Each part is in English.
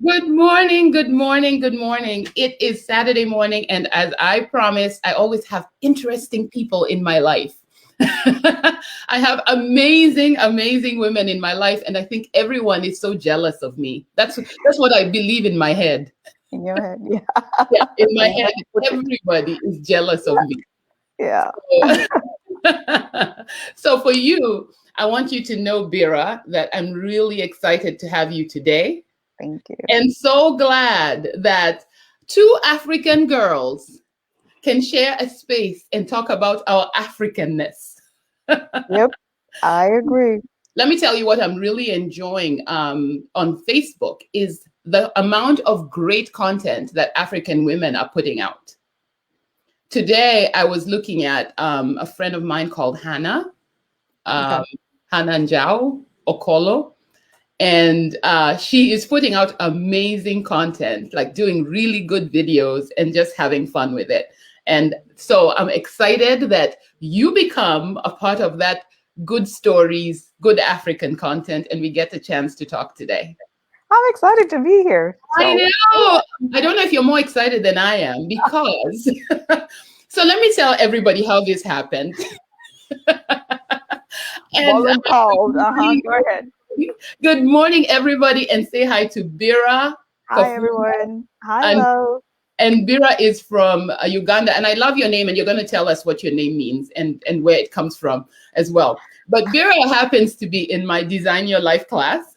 Good morning, good morning, good morning. It is Saturday morning, and as I promised, I always have interesting people in my life. I have amazing, amazing women in my life, and I think everyone is so jealous of me. That's what I believe in my head. In your head, yeah. Yeah, in That's a my nice way head, to put it. everybody is jealous of me. Yeah. So, so for you, I want you to know, Bira, that I'm really excited to have you today. Thank you. And so glad that two African girls can share a space and talk about our Africanness. Yep, I agree. Let me tell you what I'm really enjoying on Facebook is the amount of great content that African women are putting out. Today, I was looking at a friend of mine called Hannah, Okay. um, Hannah Njao Okolo, and she is putting out amazing content, like doing really good videos and just having fun with it. And so I'm excited that you become a part of that good stories, good African content, and we get a chance to talk today. I'm excited to be here. I So let's do know. it. I don't know if you're more excited than I am because. So let me tell everybody how this happened. And Voluntold. Go ahead. good morning, everybody, and say hi to Bira Hi, Kafumbe. everyone. Hi, And Lo. Bira is from Uganda, and I love your name, and you're going to tell us what your name means and where it comes from as well. But Bira happens to be in my Design Your Life class,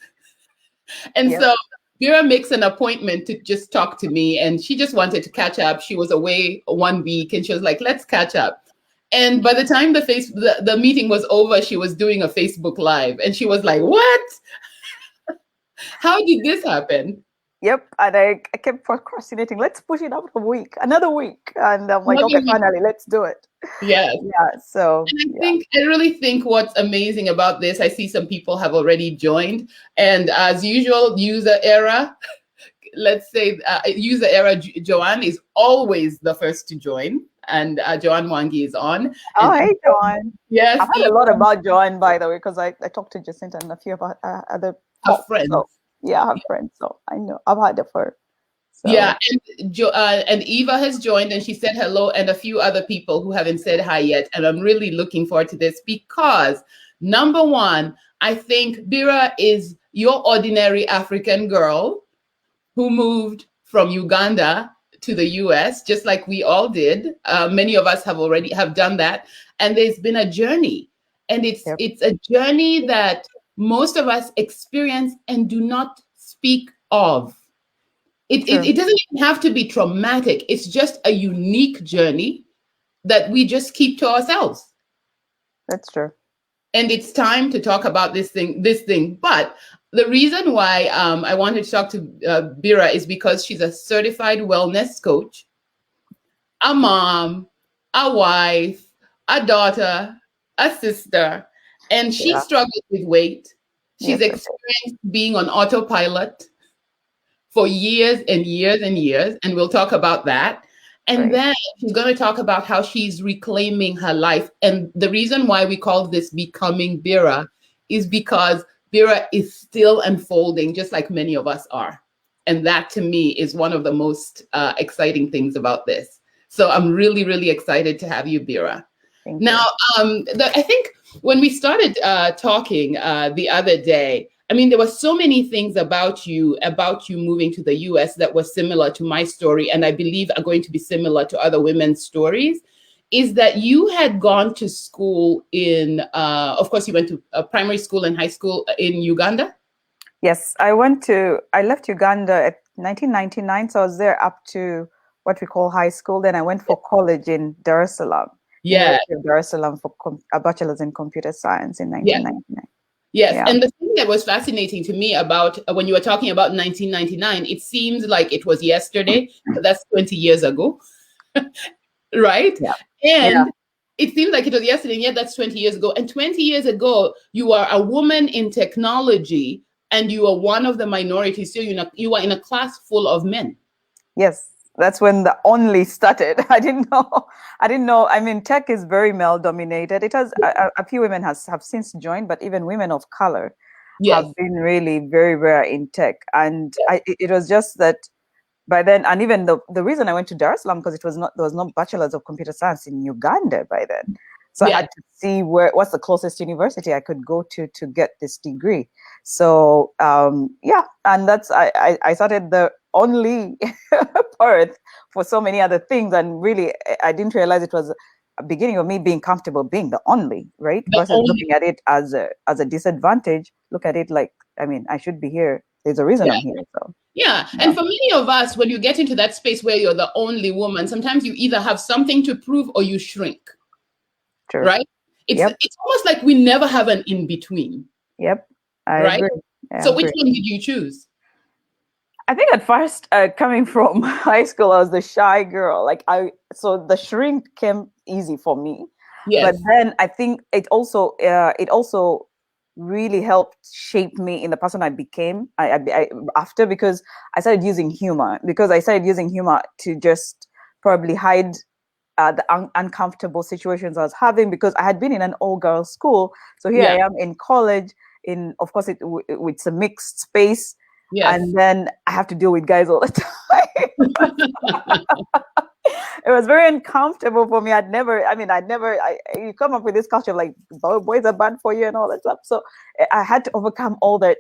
and Yep. so Bira makes an appointment to just talk to me, and she just wanted to catch up. She was away 1 week, and she was like, "Let's catch up." And by the time the meeting was over, she was doing a Facebook Live, and she was like, "What? How did this happen?" Yep. And I kept procrastinating. Let's push it out a week, another week. And I'm like, Another okay, week. finally, let's do it. Yes. Yeah. So, yeah. I really think what's amazing about this, I see some people have already joined. And as usual, user error, let's say user error, Joanne is always the first to join. And Joanne Wangi is on. Oh, And hey, Joanne. yes, I've heard a lot about Joanne, by the way, because I talked to Jacinta and a few about other her folks. friends. So, yeah, I have friends. So I know I've heard of her. Yeah, So, and Eva has joined and she said hello, and a few other people who haven't said hi yet. And I'm really looking forward to this because number one, I think Bira is your ordinary African girl who moved from Uganda to the US, just like we all did. Many of us have done that, and there's been a journey, and yep. it's a journey that most of us experience and do not speak of. True. It doesn't even have to be traumatic. It's just a unique journey that we just keep to ourselves. That's true. And it's time to talk about this thing. But the reason why I wanted to talk to Bira is because she's a certified wellness coach, a mom, a wife, a daughter, a sister, and she Yeah. struggles with weight. She's Yes, I do. experienced being on autopilot for years and years and years, and we'll talk about that. And Great. then she's going to talk about how she's reclaiming her life. And the reason why we call this Becoming Bira is because Bira is still unfolding, just like many of us are. And that to me is one of the most exciting things about this. So I'm really, really excited to have you, Bira. Thank Now, you. I think when we started talking the other day, I mean, there were so many things about you moving to the US that were similar to my story, and I believe are going to be similar to other women's stories. Is that you had gone to school of course, you went to primary school and high school in Uganda? Yes, I left Uganda at 1999, so I was there up to what we call high school. Then I went for college in Dar es Salaam, Yeah, University of Dar es Salaam for a bachelor's in computer science in yeah. 1999. Yes, Yeah. and the thing that was fascinating to me about when you were talking about 1999, it seems like it was yesterday, but that's 20 years ago, right? Yeah. Yeah. And it seems like it was yesterday, and yet that's 20 years ago. And 20 years ago, you are a woman in technology and you are one of the minorities. So you are in a class full of men. Yes. That's when the only started. I didn't know. I didn't know. I mean, tech is very male dominated. It has a few women have since joined, but even women of color. Yes. have been really very rare in tech. And it was just that by then, and even the reason I went to Dar es Salaam, because there was no bachelor's of computer science in Uganda by then. So I Yes. had to see what's the closest university I could go to get this degree. So and that's I started the only Perth for so many other things, and really I didn't realize it was a beginning of me being comfortable being the only, right? The Versus only. looking at it as a disadvantage. Look at it like, I mean, I should be here. There's a reason Yeah. I'm here. So Yeah. yeah, And for many of us, when you get into that space where you're the only woman, sometimes you either have something to prove or you shrink, true. right? Yep. It's almost like we never have an in between, Yep. I right? agree. I So which agree. one did you choose? I think at first, coming from high school, I was the shy girl. So the shrink came easy for me, but Yes. then I think it also really helped shape me in the person I became. After, because I started using humor to just probably hide the uncomfortable situations I was having, because I had been in an all-girls school. So here Yeah. I am in college. Of course, it's a mixed space, Yes. and then I have to deal with guys all the time. It was very uncomfortable for me. You come up with this culture of like, boys are bad for you and all that stuff. So I had to overcome all that,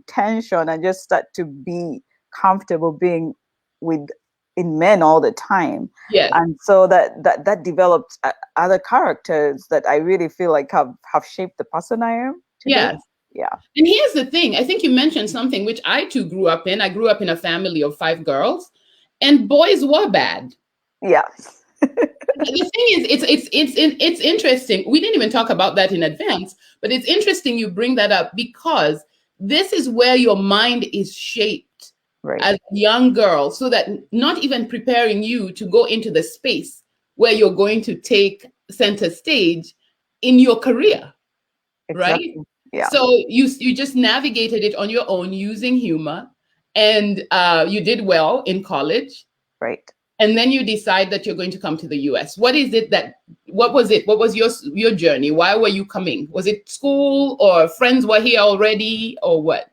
tension, and just start to be comfortable being with in men all the time. Yes. And so that developed other characters that I really feel like have shaped the person I am today. Yes. Yeah. And here's the thing. I think you mentioned something which I too grew up in. I grew up in a family of 5 girls, and boys were bad. Yeah. The thing is, it's interesting. We didn't even talk about that in advance, but it's interesting you bring that up, because this is where your mind is shaped Right. as a young girl, so that not even preparing you to go into the space where you're going to take center stage in your career, right? Exactly. Yeah. So you just navigated it on your own using humor, and you did well in college, Right. and then you decide that you're going to come to the US. What is it that? What was it? What was your journey? Why were you coming? Was it school, or friends were here already, or what?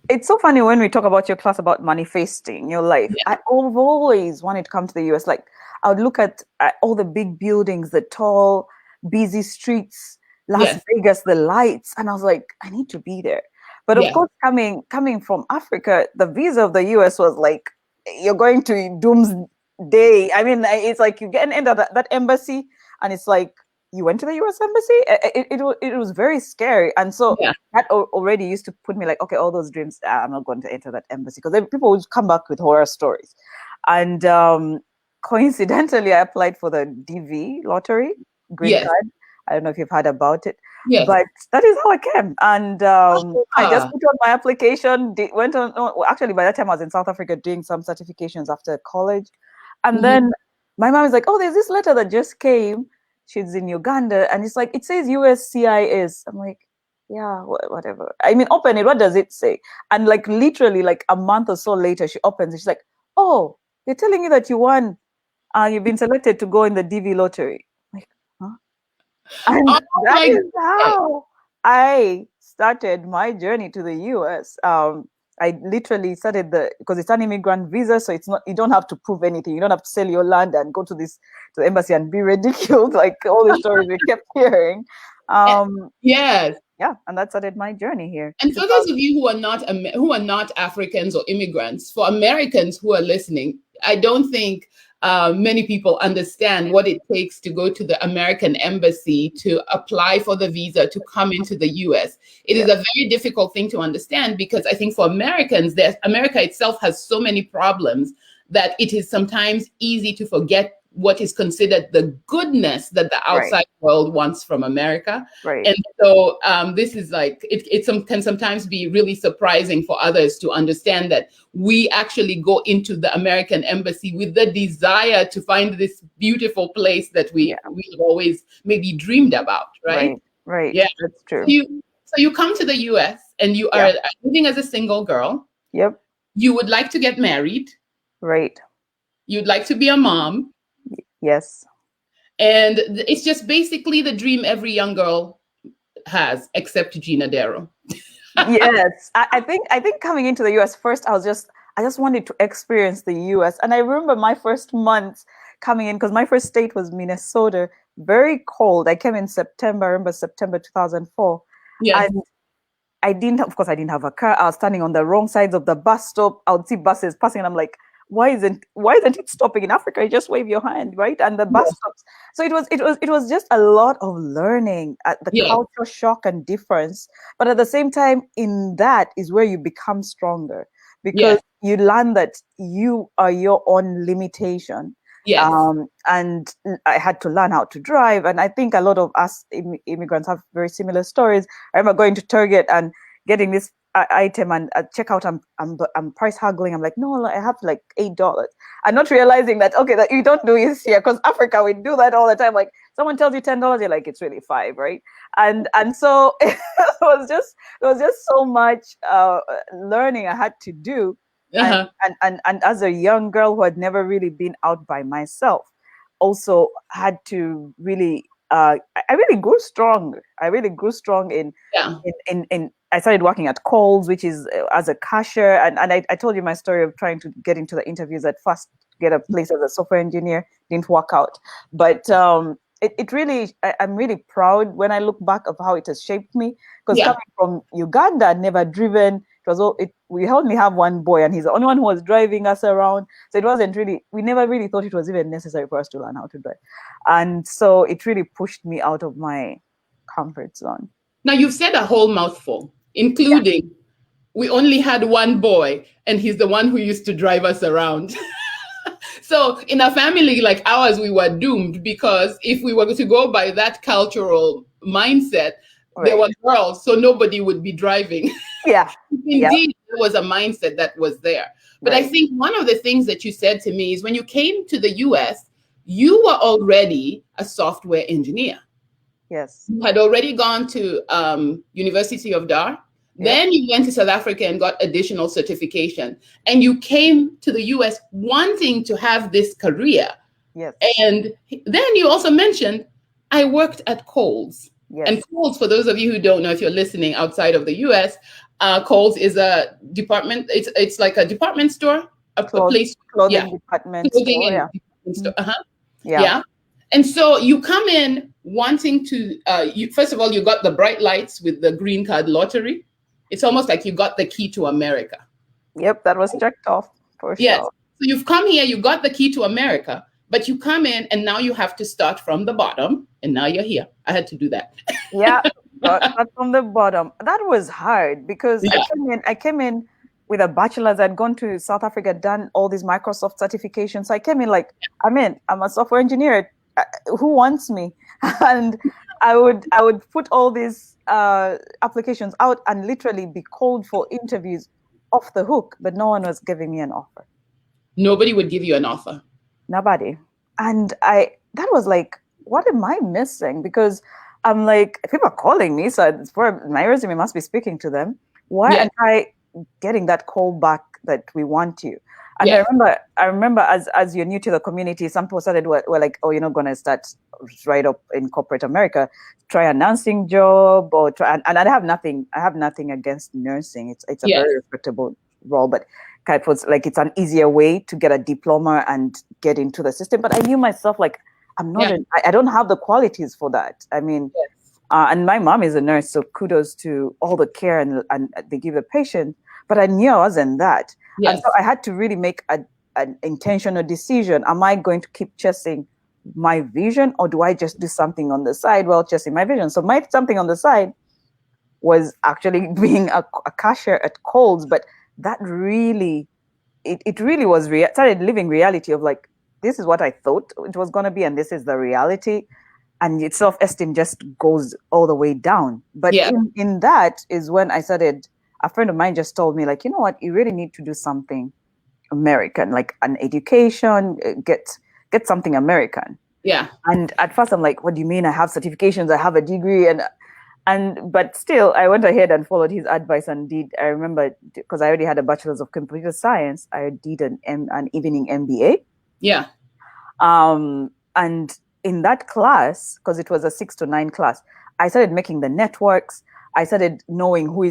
It's so funny when we talk about your class about manifesting your life. Yeah. I've always wanted to come to the US. Like, I would look at all the big buildings, the tall, busy streets, Las Yes. Vegas, the lights, and I was like, I need to be there. But of Yes. course, coming from Africa, the visa of the US was like, you're going to doomsday. I mean, it's like you get into that embassy, and it's like, you went to the US embassy. It was very scary, and so Yeah. that already used to put me like, okay, all those dreams, I'm not going to enter that embassy, because people would come back with horror stories. And coincidentally, I applied for the DV lottery, green Yes. card. I don't know if you've heard about it, Yes. but that is how I came. And I just Ah. put on my application, went on. Well, actually, by that time, I was in South Africa doing some certifications after college. And Mhm. then my mom is like, oh, there's this letter that just came. She's in Uganda, and it's like, it says USCIS. I'm like, yeah, whatever. I mean, open it. What does it say? And like literally, like a month or so later, she opens it. She's like, oh, they're telling you that you won. You've been selected to go in the DV lottery. I'm like, huh? Oh And that my is God. how I started my journey to the US. I literally started because it's an immigrant visa, so it's not, you don't have to prove anything. You don't have to sell your land and go to the embassy and be ridiculed, like all the stories we kept hearing. Yes. Yeah, and that started my journey here. And for those of you who are not Africans or immigrants, for Americans who are listening, I don't think many people understand what it takes to go to the American embassy to apply for the visa to come into the US. It is Yeah, a very difficult thing to understand, because I think for Americans, America itself has so many problems that it is sometimes easy to forget what is considered the goodness that the right, outside world wants from America. right. And so this is like, can sometimes be really surprising for others to understand that we actually go into the American embassy with the desire to find this beautiful place that we Yeah, have always maybe dreamed about, right? right, right. Yeah. That's So true. you come to the US, and you Yeah. are living as a single girl. Yep. You would like to get married. Right. You'd like to be a mom. Yes. And it's just basically the dream every young girl has, except Gina Darrow. Yes, I think coming into the US first, I just wanted to experience the US, and I remember my first months coming in because my first state was Minnesota, very cold. I came in September. I remember September 2004, Yes. and of course, I didn't have a car. I was standing on the wrong sides of the bus stop. I would see buses passing, and I'm like, why isn't it stopping in Africa? You just wave your hand, right? And the bus Yes. stops. So it was just a lot of learning at the Yes. culture shock and difference. But at the same time, in that is where you become stronger because Yes. you learn that you are your own limitation. Yes. And I had to learn how to drive. And I think a lot of us immigrants have very similar stories. I remember going to Target and getting this item, and at checkout I'm price haggling. I'm like, no, I have like $8. I'm not realizing that, okay, that you don't do this here, because Africa, we do that all the time. Like, someone tells you $10, you're like, it's really five, right? And so it was just so much learning I had to do. and, Uh-huh. and as a young girl who had never really been out by myself, also had to really I really grew strong. I really grew strong Yeah. in I started working at Coles, which is as a cashier, and I told you my story of trying to get into the interviews at first, get a place as a software engineer. Didn't work out, but it really, I'm really proud when I look back of how it has shaped me, because Yeah. coming from Uganda, never driven, we only have one boy, and he's the only one who was driving us around. So it wasn't really, we never really thought it was even necessary for us to learn how to drive, and so it really pushed me out of my comfort zone. Now you've said a whole mouthful, Yeah. including we only had one boy, and he's the one who used to drive us around. So in a family like ours, we were doomed because if we were to go by that cultural mindset, there Right. were girls, so nobody would be driving. Yeah. Yeah. Indeed, there was a mindset that was there. But I Right. think one of the things that you said to me is when you came to the US, you were already a software engineer. Yes. You had already gone to University of Dar. Yep. Then you went to South Africa and got additional certification. And you came to the US wanting to have this career. Yes. And then you also mentioned, I worked at Kohl's. And Yes. Kohl's, for those of you who don't know, if you're listening outside of the US, Kohl's is a department, it's like a department store, a place, yeah, Clothing department clothing store. and Yeah. department store. Mhm. Uh-huh. Yeah. Yeah. And so you come in wanting to, first of all, you got the bright lights with the green card lottery. It's almost like you got the key to America. Yep. That was checked off for Yes. sure. So you've come here, you got the key to America, but you come in and now you have to start from the bottom. And now you're here. I had to do that. Yeah. But from the bottom, that was hard because Yeah. I came in with a bachelor's. I'd gone to South Africa, done all these Microsoft certifications. So I came in like, I'm a software engineer. Who wants me? And I would put all these applications out and literally be called for interviews off the hook, but no one was giving me an offer. Nobody would give you an offer. Nobody. And that was like, what am I missing? Because I'm like, people are calling me, so my resume must be speaking to them. Why Yes. am I getting that call back that we want you? And Yes. I remember as you're new to the community, some people were like, oh, you're not going to start right up in corporate America. Try a nursing job or try. And I have nothing against nursing. It's a Yes. very respectable role, but kind of was like, it's an easier way to get a diploma and get into the system. But I knew myself, like, I'm not, Yeah. I don't have the qualities for that. I mean, Yes. and my mom is a nurse, so kudos to all the care and they give the patient. But I knew I wasn't that. Yes. And so I had to really make an intentional decision. Am I going to keep chasing my vision, or do I just do something on the side while chasing my vision? So my something on the side was actually being a cashier at Kohl's, but that really, it really was started living reality of like, this is what I thought it was going to be, and this is the reality. And its self-esteem just goes all the way down. But Yeah. in that is when I started, a friend of mine just told me, like, you know what, you really need to do something American, like an education, get something American. Yeah. And at first I'm like, what do you mean? I have certifications, I have a degree, but still I went ahead and followed his advice and I remember, because I already had a bachelor's of computer science, I did an evening MBA. Yeah. And in that class, because it was a 6 to 9 class, I started making the networks. I started knowing who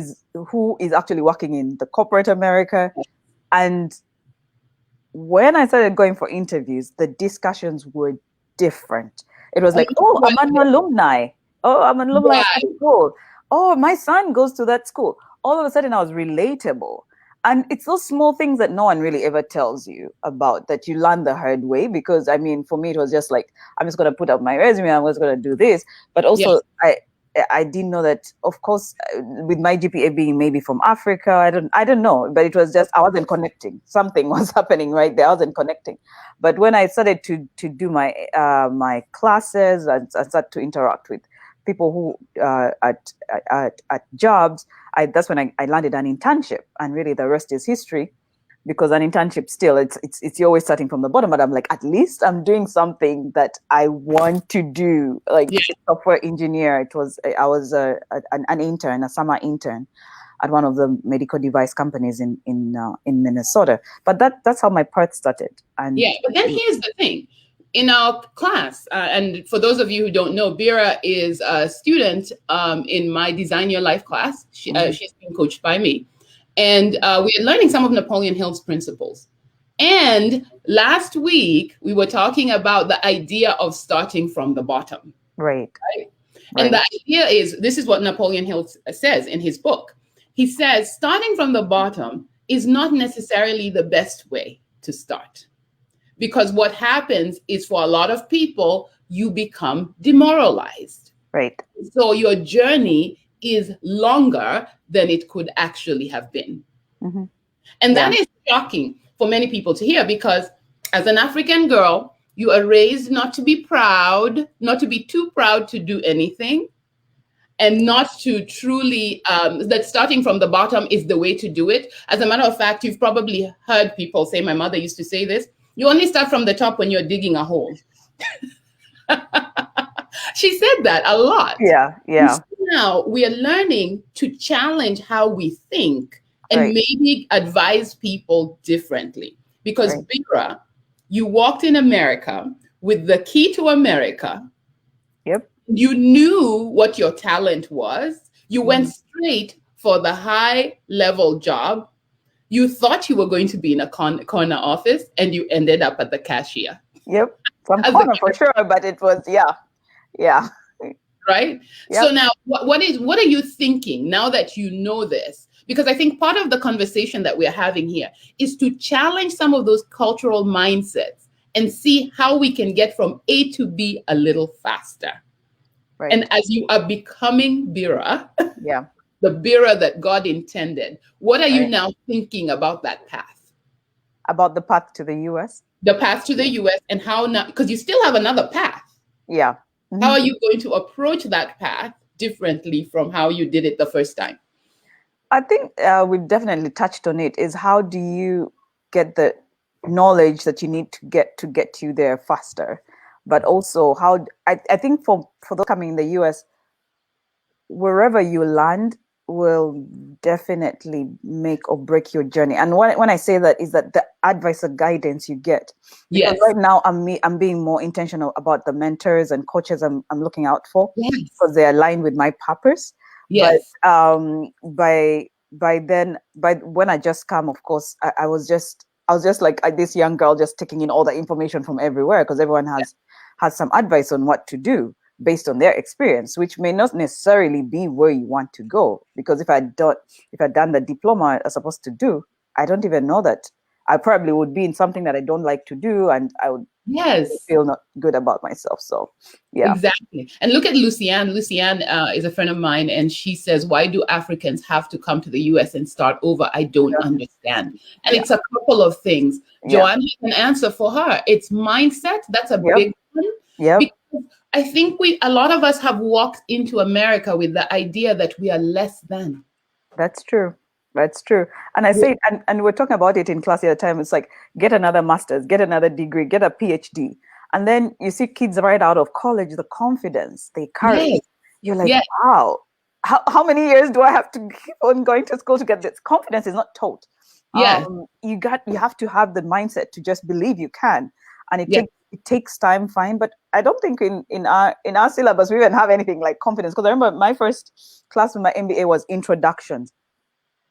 is actually working in the corporate America. And when I started going for interviews, the discussions were different. It was like, oh, I'm an alumni. Oh, I'm an alumni of that school. Oh, my son goes to that school. All of a sudden, I was relatable. And it's those small things that no one really ever tells you about, that you learn the hard way. Because, I mean, for me, it was just like, I'm just going to put up my resume. I'm just going to do this. But also, I didn't know that, of course, with my GPA being maybe from Africa, I don't know, but it was just, I wasn't connecting. Something was happening right there. I wasn't connecting. But when I started to do my my classes, I started to interact with people who at jobs, that's when I landed an internship, and really the rest is history. Because an internship still, it's you're always starting from the bottom, but I'm like, at least I'm doing something that I want to do, like software engineer. I was an intern, a summer intern at one of the medical device companies in Minnesota. But that's how my path started. And but then here's the thing. In our class, and for those of you who don't know, Bbira is a student in my Design Your Life class. She's being coached by me. And we're learning some of Napoleon Hill's principles. And last week, we were talking about the idea of starting from the bottom. Right. And the idea is, this is what Napoleon Hill says in his book. He says, starting from the bottom is not necessarily the best way to start. Because what happens is, for a lot of people, you become demoralized. Right. So your journey is longer than it could actually have been. And that is shocking for many people to hear, because as an African girl, you are raised not to be proud, not to be too proud to do anything, and not to truly, that starting from the bottom is the way to do it. As a matter of fact, you've probably heard people say, my mother used to say this, you only start from the top when you're digging a hole. She said that a lot. Yeah. So now we are learning to challenge how we think and maybe advise people differently. Because Bbira, you walked in America with the key to America. Yep. You knew what your talent was. You went straight for the high level job. You thought you were going to be in a corner office, and you ended up at the cashier. Yep. From corner for sure, but it was, yeah. Right? Yep. So now what are you thinking now that you know this? Because I think part of the conversation that we're having here is to challenge some of those cultural mindsets and see how we can get from A to B a little faster. Right. And as you are becoming Bbira, the Bbira that God intended, what are you now thinking about that path? About the path to the US? The path to the US, and how now, because you still have another path. Yeah. How are you going to approach that path differently from how you did it the first time? I think we've definitely touched on it, is how do you get the knowledge that you need to get you there faster? But also how, I think for those coming in the US, wherever you land will definitely make or break your journey. And when I say that, is that the advice or guidance you get. Because right now I'm being more intentional about the mentors and coaches I'm looking out for, because they're aligned with my purpose. But by when I just come, of course, I was just like this young girl, just taking in all the information from everywhere, because everyone has some advice on what to do based on their experience, which may not necessarily be where you want to go. Because if I'd done the diploma I'm supposed to do, I don't even know that I probably would be in something that I don't like to do, and I would feel not good about myself. So exactly. And look at Lucianne. Lucianne is a friend of mine, and she says, why do Africans have to come to the US and start over? I don't understand. And it's a couple of things. Joanne can answer for her. It's mindset. That's a big one. Because I think a lot of us have walked into America with the idea that we are less than. That's true. That's true. And I say, and we're talking about it in class the other time, it's like, get another master's, get another degree, get a PhD. And then you see kids right out of college, the confidence they carry. You're like, wow, how many years do I have to keep on going to school to get this? Confidence is not taught. You have to have the mindset to just believe you can. And it it takes time, fine, but I don't think in our syllabus we even have anything like confidence. Because I remember my first class with my MBA was introductions.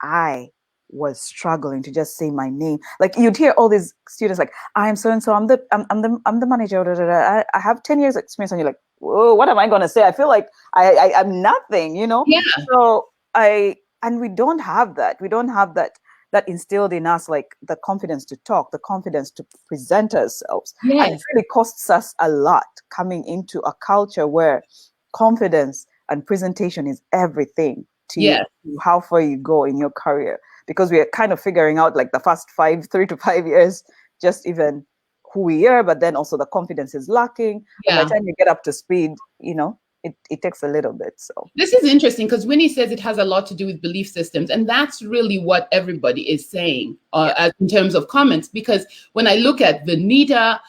I was struggling to just say my name. Like you'd hear all these students like, I am so and so. I'm the manager. Da, da, da. I have 10 years experience, and you're like, whoa, what am I gonna say? I feel like I'm nothing, you know. Yeah. So we don't have that. We don't have that instilled in us, like the confidence to talk, the confidence to present ourselves. And Yes. it really costs us a lot coming into a culture where confidence and presentation is everything to Yes. how far you go in your career, because we are kind of figuring out like the first 3 to 5 years, just even who we are, but then also the confidence is lacking. And by the Yeah. time you get up to speed, you know, it takes a little bit. So This is interesting because Winnie says it has a lot to do with belief systems. And that's really what everybody is saying in terms of comments. Because when I look at Vanita,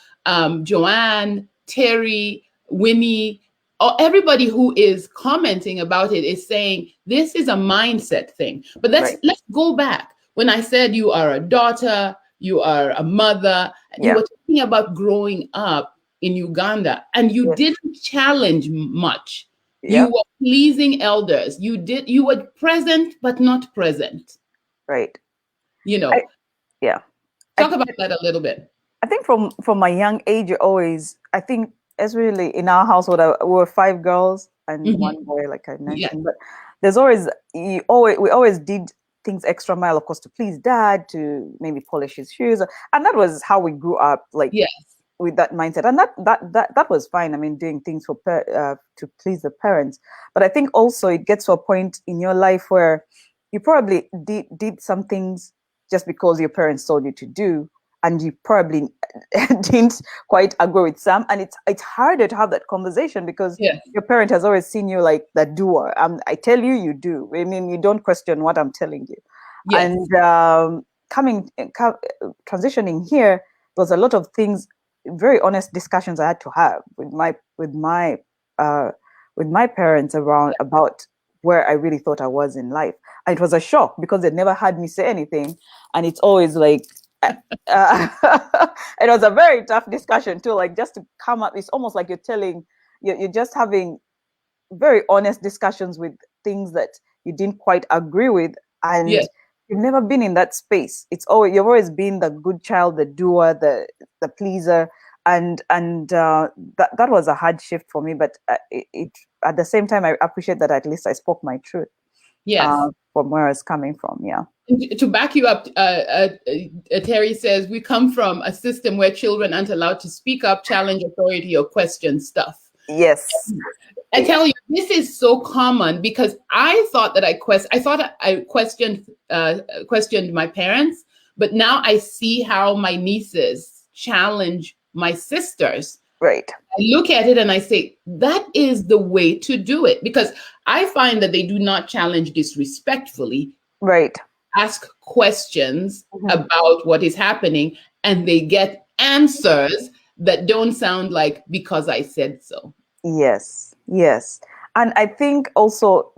Joanne, Terry, Winnie, or everybody who is commenting about it is saying this is a mindset thing. But let's go back. When I said you are a daughter, you are a mother, you were talking about growing up in Uganda, and you didn't challenge much. You were pleasing elders. You were present but not present. Right. You know. Talk about that a little bit. I think from my young age, I think especially in our household, we were 5 girls and 1 boy, like I mentioned. But there's always we always did things extra mile, of course, to please dad, to maybe polish his shoes, and that was how we grew up, like with that mindset, and that was fine. I mean, doing things to please the parents. But I think also it gets to a point in your life where you probably did some things just because your parents told you to do, and you probably didn't quite agree with some, and it's harder to have that conversation because your parent has always seen you like the doer. I tell you, you do. I mean, you don't question what I'm telling you. And transitioning here, there was a lot of things, very honest discussions I had to have with my parents about where I really thought I was in life. And it was a shock because they never had me say anything, and it's always like it was a very tough discussion too, like just to come up. It's almost like you're just having very honest discussions with things that you didn't quite agree with, and you've never been in that space. You've always been the good child, the doer, the pleaser, and that was a hard shift for me. But it at the same time, I appreciate that at least I spoke my truth. From where I was coming from. To back you up, Terry says we come from a system where children aren't allowed to speak up, challenge authority, or question stuff. Yes. I tell you, this is so common because I thought that I questioned my parents, but now I see how my nieces challenge my sisters. Right. I look at it and I say, that is the way to do it, because I find that they do not challenge disrespectfully. Right. Ask questions about what is happening, and they get answers that don't sound like because I said so. Yes. And I think also,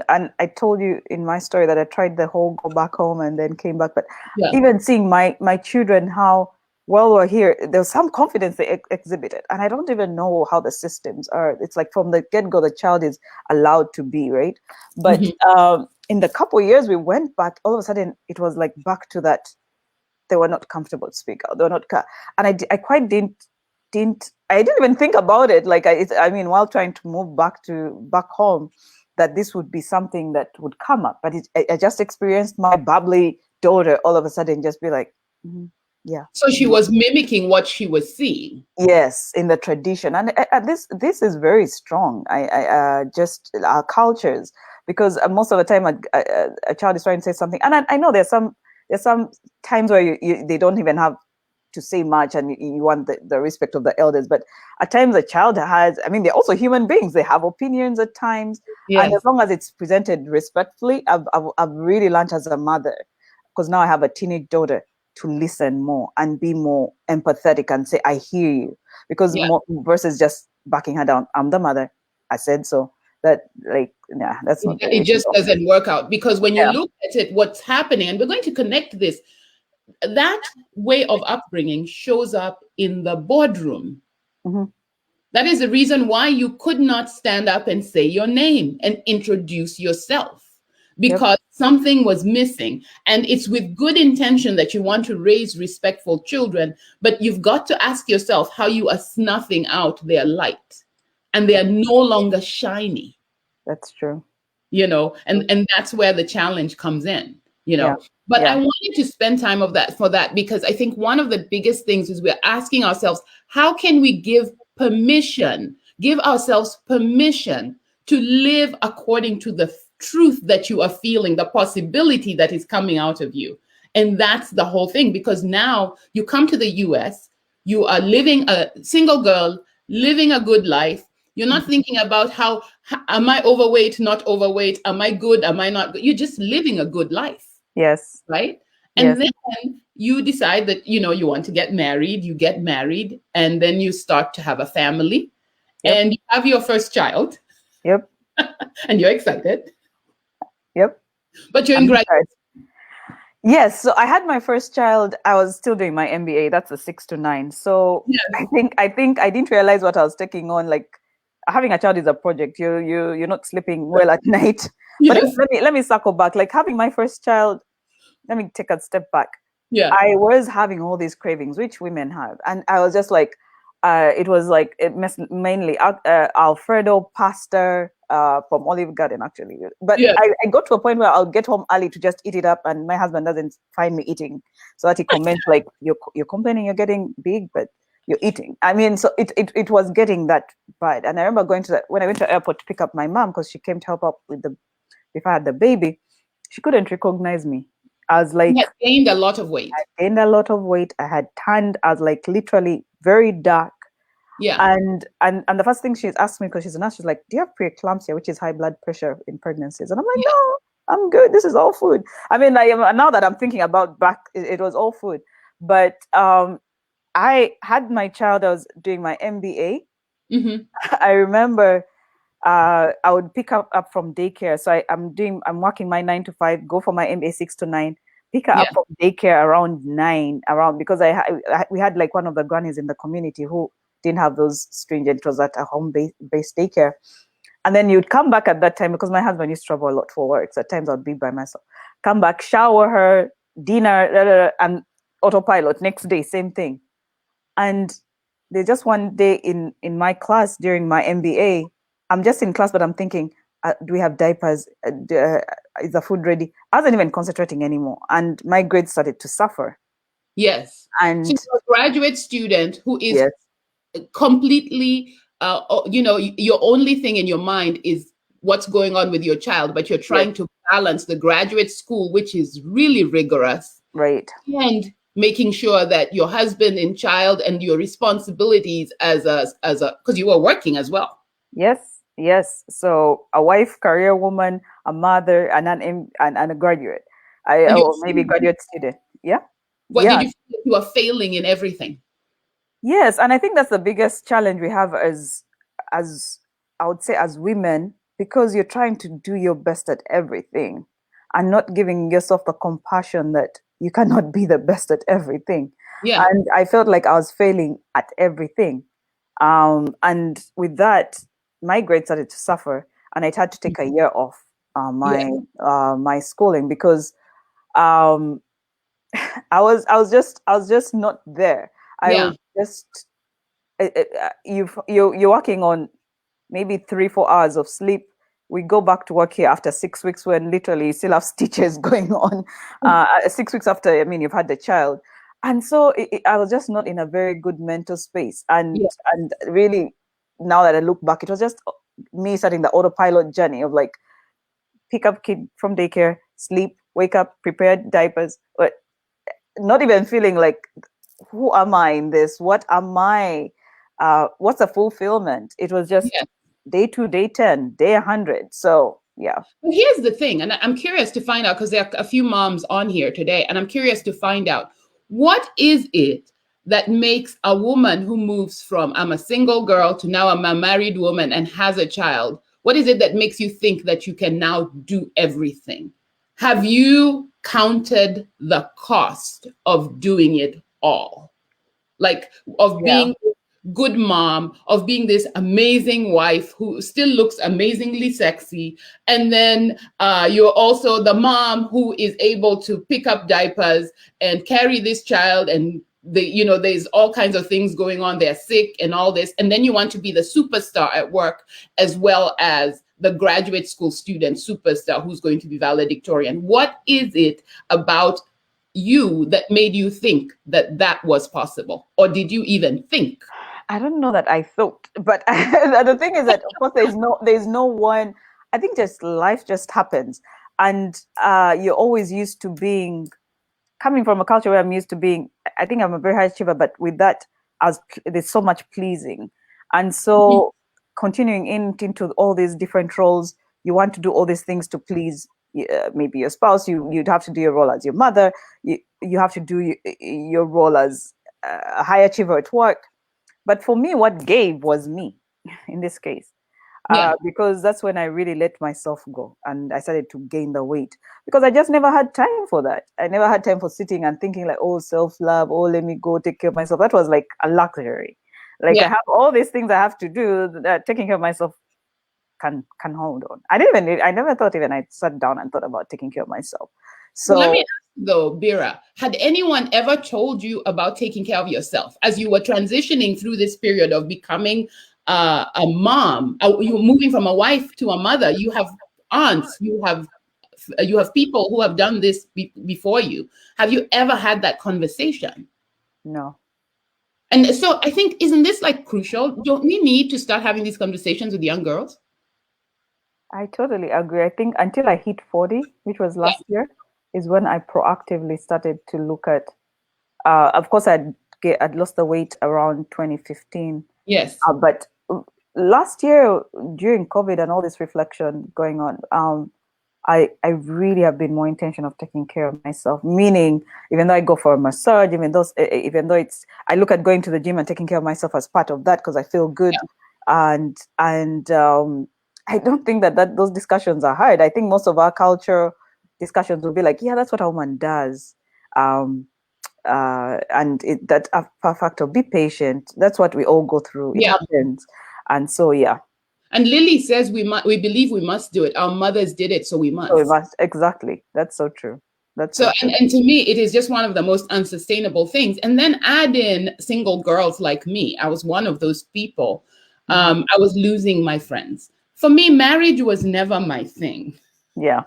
and I told you in my story that I tried the whole go back home and then came back, but even seeing my children, how well we're here, there's some confidence they exhibited. And I don't even know how the systems are. It's like from the get-go, the child is allowed to be, right? But in the couple of years we went back, all of a sudden it was like back to that. They were not comfortable to speak out. They were not, and I quite didn't even think about it. Like I mean, while trying to move back home, that this would be something that would come up. But I just experienced my bubbly daughter all of a sudden just be like, yeah. So she was mimicking what she was seeing. Yes, in the tradition, and this is very strong. I just our cultures, because most of the time a child is trying to say something, and I know there's some times where they don't even have to say much, and you want the respect of the elders. But at times a child has, I mean, they're also human beings. They have opinions at times, and as long as it's presented respectfully, I've really learned as a mother, because now I have a teenage daughter, to listen more and be more empathetic and say, I hear you, because more versus just backing her down. I'm the mother, I said so. That that's not it just doesn't work out, because when you look at it, what's happening, and we're going to connect this, that way of upbringing shows up in the boardroom. Hmm. That is the reason why you could not stand up and say your name and introduce yourself, Yep. because something was missing. And it's with good intention that you want to raise respectful children, but you've got to ask yourself how you are snuffing out their light, and they are no longer shiny, That's true. and that's where the challenge comes in you Yeah. know but I Yeah. wanted to spend time of that for that, because I think one of the biggest things is we're asking ourselves, how can we give ourselves permission to live according to the truth that you are feeling, the possibility that is coming out of you. And that's the whole thing, because now you come to the US, you are living a single girl, living a good life. You're not Mhm. thinking about am I overweight, not overweight? Am I good? Am I not good? You're just living a good life, Yes. right? And Yes. then you decide that, you want to get married, you get married, and then you start to have a family, Yep. and you have your first child, Yep. and you're excited, Yep. but you're in I'm graduate. excited. Yes, so I had my first child. I was still doing my MBA. That's a 6 to 9. So Yes, I think I didn't realize what I was taking on. Like having a child is a project. You're not sleeping well at night. But yes, let me circle back. Like having my first child. Let me take a step back. yeah, I was having all these cravings, which women have, and I was just like, it was like mainly Alfredo pasta from Olive Garden, actually. But yeah. I got to a point where I'll get home early to just eat it up, and my husband doesn't find me eating, so that he comments like, "You're complaining you're getting big, but you're eating." I mean, so it was getting that bad. And I remember going to when I went to the airport to pick up my mom because she came to help up with the if I had the baby, she couldn't recognize me. I was You like, had gained a lot of weight. gained a lot of weight. I had turned. I was like literally very dark. Yeah, And the first thing she's asked me, because she's a nurse, she's like, "Do you have preeclampsia, which is high blood pressure in pregnancies?" And I'm like, yeah, "No, I'm good. This is all food." I mean, now that I'm thinking about back, it was all food. But I had my child. I was doing my MBA. hmm, I remember I would pick up from daycare. So I'm working my 9 to 5, go for my MBA 6 to 9, pick her yeah, up from daycare around 9, around because we had like one of the grannies in the community who didn't have those stringent. It was at a home based daycare. And then you'd come back at that time because my husband used to travel a lot for work. So at times I'd be by myself. Come back, shower her, dinner, and autopilot. Next day, same thing. And there's just one day in my class during my MBA, I'm just in class, but I'm thinking, do we have diapers? Is the food ready? I wasn't even concentrating anymore, and my grades started to suffer. yes. So And you're a graduate student who is yes, completely, your only thing in your mind is what's going on with your child, but you're yes, trying to balance the graduate school, which is really rigorous, right, and making sure that your husband and child and your responsibilities as a because you were working as well. yes, yes. So a wife, career woman, a mother, and a graduate, And or maybe graduate student. Yeah, what yeah. did you feel that you are failing in everything? Yes, and I think that's the biggest challenge we have as I would say as women, because you're trying to do your best at everything and not giving yourself the compassion that you cannot be the best at everything. Yeah. And I felt like I was failing at everything. And with that, my grades started to suffer, and I had to take a year off Yeah. my schooling because um, I was just not there. I Yeah. was just you're working on maybe 3 4 hours of sleep. We go back to work here after 6 weeks when literally you still have stitches going on. 6 weeks after, I mean, you've had the child, and so I was just not in a very good mental space. And Yeah. and really, now that I look back, it was just me starting the autopilot journey of like pick up kid from daycare, sleep, wake up, prepare diapers, but not even feeling like who am I in this? What am I? What's the fulfillment? It was just Yeah. day 2, day 10, day 100. So yeah, Well, here's the thing, and I'm curious to find out, because there are a few moms on here today, and I'm curious to find out, what is it that makes a woman who moves from I'm a single girl to now I'm a married woman and has a child? What is it that makes you think that you can now do everything? Have you counted the cost of doing it all? Like, of yeah, being good mom, of being this amazing wife who still looks amazingly sexy. And then you're also the mom who is able to pick up diapers and carry this child, and there's all kinds of things going on. They're sick and all this. And then you want to be the superstar at work, as well as the graduate school student superstar who's going to be valedictorian. What is it about you that made you think that that was possible? Or did you even think? I don't know that I thought, but the thing is that, of course, there's no one. I think just life just happens, and you're always used to being, coming from a culture where I'm used to being. I think I'm a very high achiever, but with that, there's so much pleasing, and so continuing into all these different roles, you want to do all these things to please maybe your spouse. You'd have to do your role as your mother. You have to do your role as a high achiever at work. But for me, what gave was me in this case, because that's when I really let myself go and I started to gain the weight, because I just never had time for that. I never had time for sitting and thinking like, oh, self-love, oh, let me go take care of myself. That was like a luxury. Like I have all these things I have to do that taking care of myself can hold on. I never thought even I sat down and thought about taking care of myself. So let me ask you though, Bbira, had anyone ever told you about taking care of yourself as you were transitioning through this period of becoming a mom? You were moving from a wife to a mother. You have aunts, you have people who have done this before you. Have you ever had that conversation? No. And so I think, isn't this like crucial? Don't we need to start having these conversations with young girls? I totally agree. I think until I hit 40, which was last year, is when I proactively started to look at, of course, I'd lost the weight around 2015. Yes. But last year, during COVID and all this reflection going on, I really have been more intentional of taking care of myself. Meaning, even though I go for a massage, even though I look at going to the gym and taking care of myself as part of that because I feel good, and I don't think that those discussions are hard. I think most of our culture discussions will be like, yeah, that's what a woman does, and that factor, be patient. That's what we all go through. It happens, and so And Lily says we believe we must do it. Our mothers did it, so we must. So we must, exactly. That's so true. That's so true. And to me, it is just one of the most unsustainable things. And then add in single girls like me. I was one of those people. I was losing my friends. For me, marriage was never my thing. Yeah.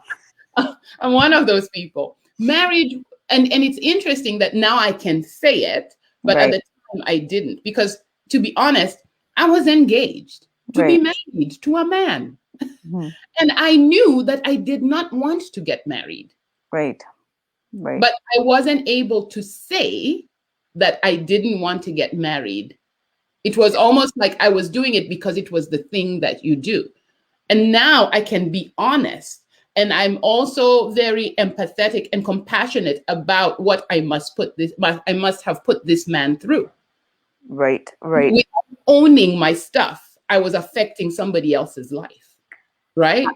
I'm one of those people. Marriage, and it's interesting that now I can say it, but at the time I didn't. Because to be honest, I was engaged to be married to a man. And I knew that I did not want to get married. Right. But I wasn't able to say that I didn't want to get married. It was almost like I was doing it because it was the thing that you do. And now I can be honest. And I'm also very empathetic and compassionate about what I must have put this man through. Right. Without owning my stuff, I was affecting somebody else's life. Right.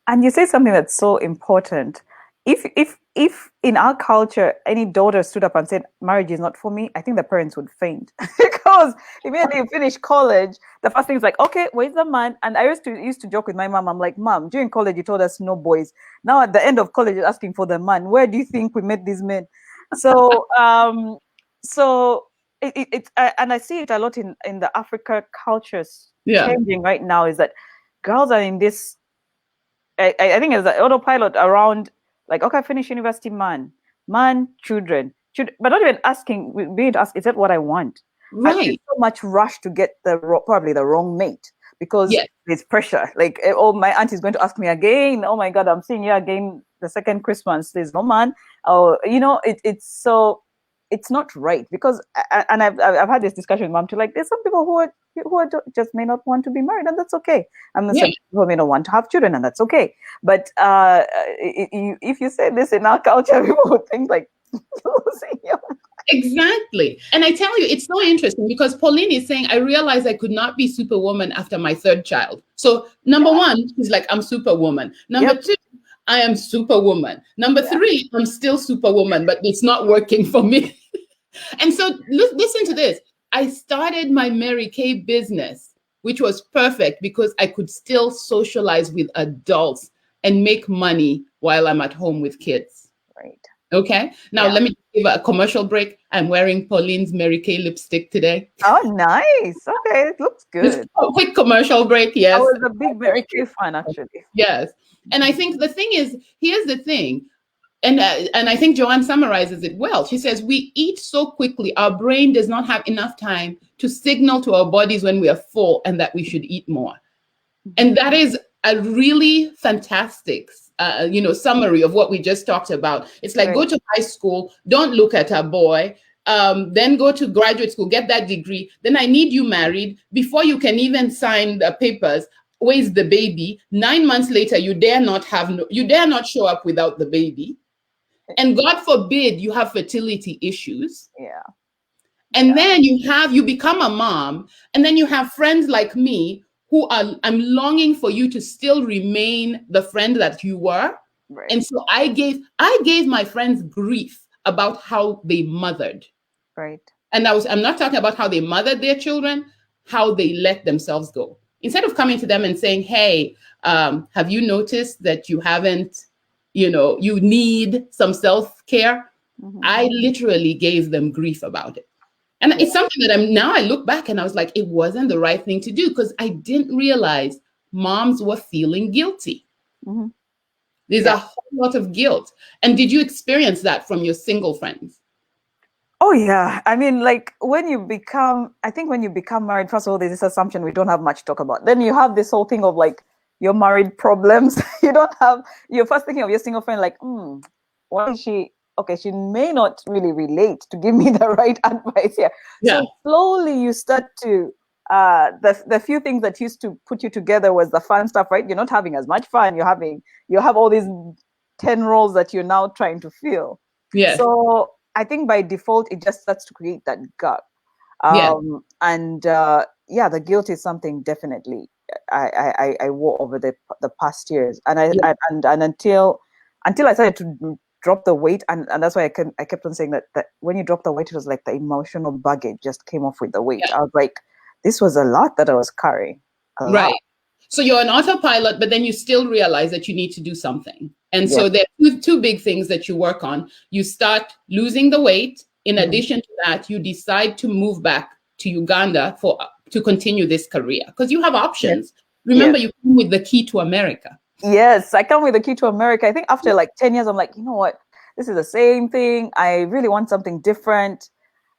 And you say something that's so important. If in our culture any daughter stood up and said marriage is not for me, I think the parents would faint. Because immediately you finish college, the first thing is like, okay, where's the man? And I used to joke with my mom. I'm like, Mom, during college you told us no boys. Now at the end of college you're asking for the man. Where do you think we met these men? So and I see it a lot in the Africa cultures changing right now, is that girls are in this, I think it's the autopilot around, like, okay, finish university, man, children, but not even being asked, is that what I want? Right. And so much rush to get probably the wrong mate, because there's pressure. Like, oh, my aunt is going to ask me again. Oh my God, I'm seeing you again the second Christmas. There's no man. Oh, it's not right, because and I've had this discussion with Mom too. Like, there's some people who just may not want to be married, and that's okay. And some people may not want to have children, and that's okay. But if you say this in our culture, people would think like losing your mind. Exactly. And I tell you, it's so interesting because Pauline is saying, I realized I could not be Superwoman after my third child. So number one, she's like, I'm Superwoman. Number two, I am Superwoman. Number three, I'm still Superwoman, but it's not working for me. And so listen to this. I started my Mary Kay business, which was perfect because I could still socialize with adults and make money while I'm at home with kids. Right. Okay. Now Yeah. let me give a commercial break. I'm wearing Pauline's Mary Kay lipstick today. Oh, nice. Okay, it looks Just good. a quick commercial break. I Yes. was a big Mary Kay fan, actually. Yes. And I think the thing is, here's the thing. And I think Joanne summarizes it well. She says, we eat so quickly, our brain does not have enough time to signal to our bodies when we are full and that we should eat more. And that is a really fantastic, summary of what we just talked about. It's like, Right. go to high school, don't look at a boy, then go to graduate school, get that degree. Then I need you married before you can even sign the papers. Where's the baby? 9 months later, you dare not show up without the baby. And God forbid you have fertility issues. Yeah. And then you become a mom, and then you have friends like me I'm longing for you to still remain the friend that you were. Right. And so I gave my friends grief about how they mothered. Right. And I'm not talking about how they mothered their children, how they let themselves go. Instead of coming to them and saying, hey, have you noticed that you haven't, you need some self-care? Mm-hmm. I literally gave them grief about it. And it's something that I look back and I was like, it wasn't the right thing to do because I didn't realize moms were feeling guilty. Mm-hmm. There's a whole lot of guilt. And did you experience that from your single friends? Oh, yeah. I mean, like when you become married, first of all, there's this assumption we don't have much to talk about. Then you have this whole thing of like your married problems. You're first thinking of your single friend, like, why is she? Okay, she may not really relate to give me the right advice here. Yeah. So slowly you start to, the few things that used to put you together was the fun stuff, right? You're not having as much fun. You have all these 10 roles that you're now trying to fill. Yeah. So I think by default, it just starts to create that gap. And the guilt is something definitely I wore over the past years. And until I started to drop the weight, and that's why I kept on saying that when you drop the weight, it was like the emotional baggage just came off with the weight. I was like, this was a lot that I was carrying. Right. So you're an autopilot, but then you still realize that you need to do something. And so there are two big things that you work on. You start losing the weight. In addition to that, you decide to move back to Uganda to continue this career because you have options. Remember, you come with the key to America. Yes, I come with the key to America. I think after like 10 years, I'm like, you know what? This is the same thing. I really want something different.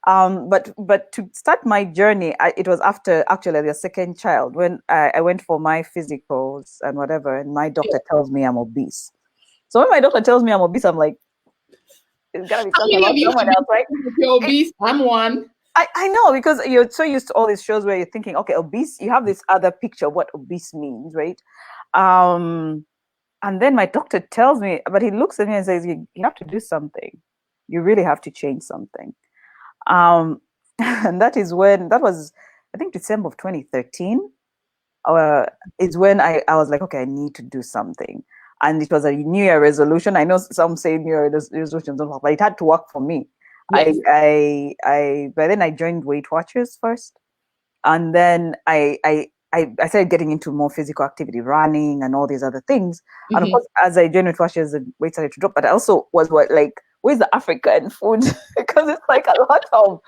But to start my journey, it was after actually the second child when I went for my physicals and whatever, and my doctor tells me I'm obese. So when my doctor tells me I'm obese, I'm like, it's gotta be talking about someone else, right? You're obese. I'm one. I know, because you're so used to all these shows where you're thinking, okay, obese, you have this other picture of what obese means, right? And then my doctor tells me, but he looks at me and says, you have to do something. You really have to change something. And that was, I think, December of 2013, is when I was like, okay, I need to do something. And it was a New Year resolution. I know some say New Year resolutions don't work, but it had to work for me. Yes. By then I joined Weight Watchers first. And then I started getting into more physical activity, running and all these other things. And of course, as I joined Weight Watchers, the weight started to drop. But I also was where's the African food? Because it's like a lot of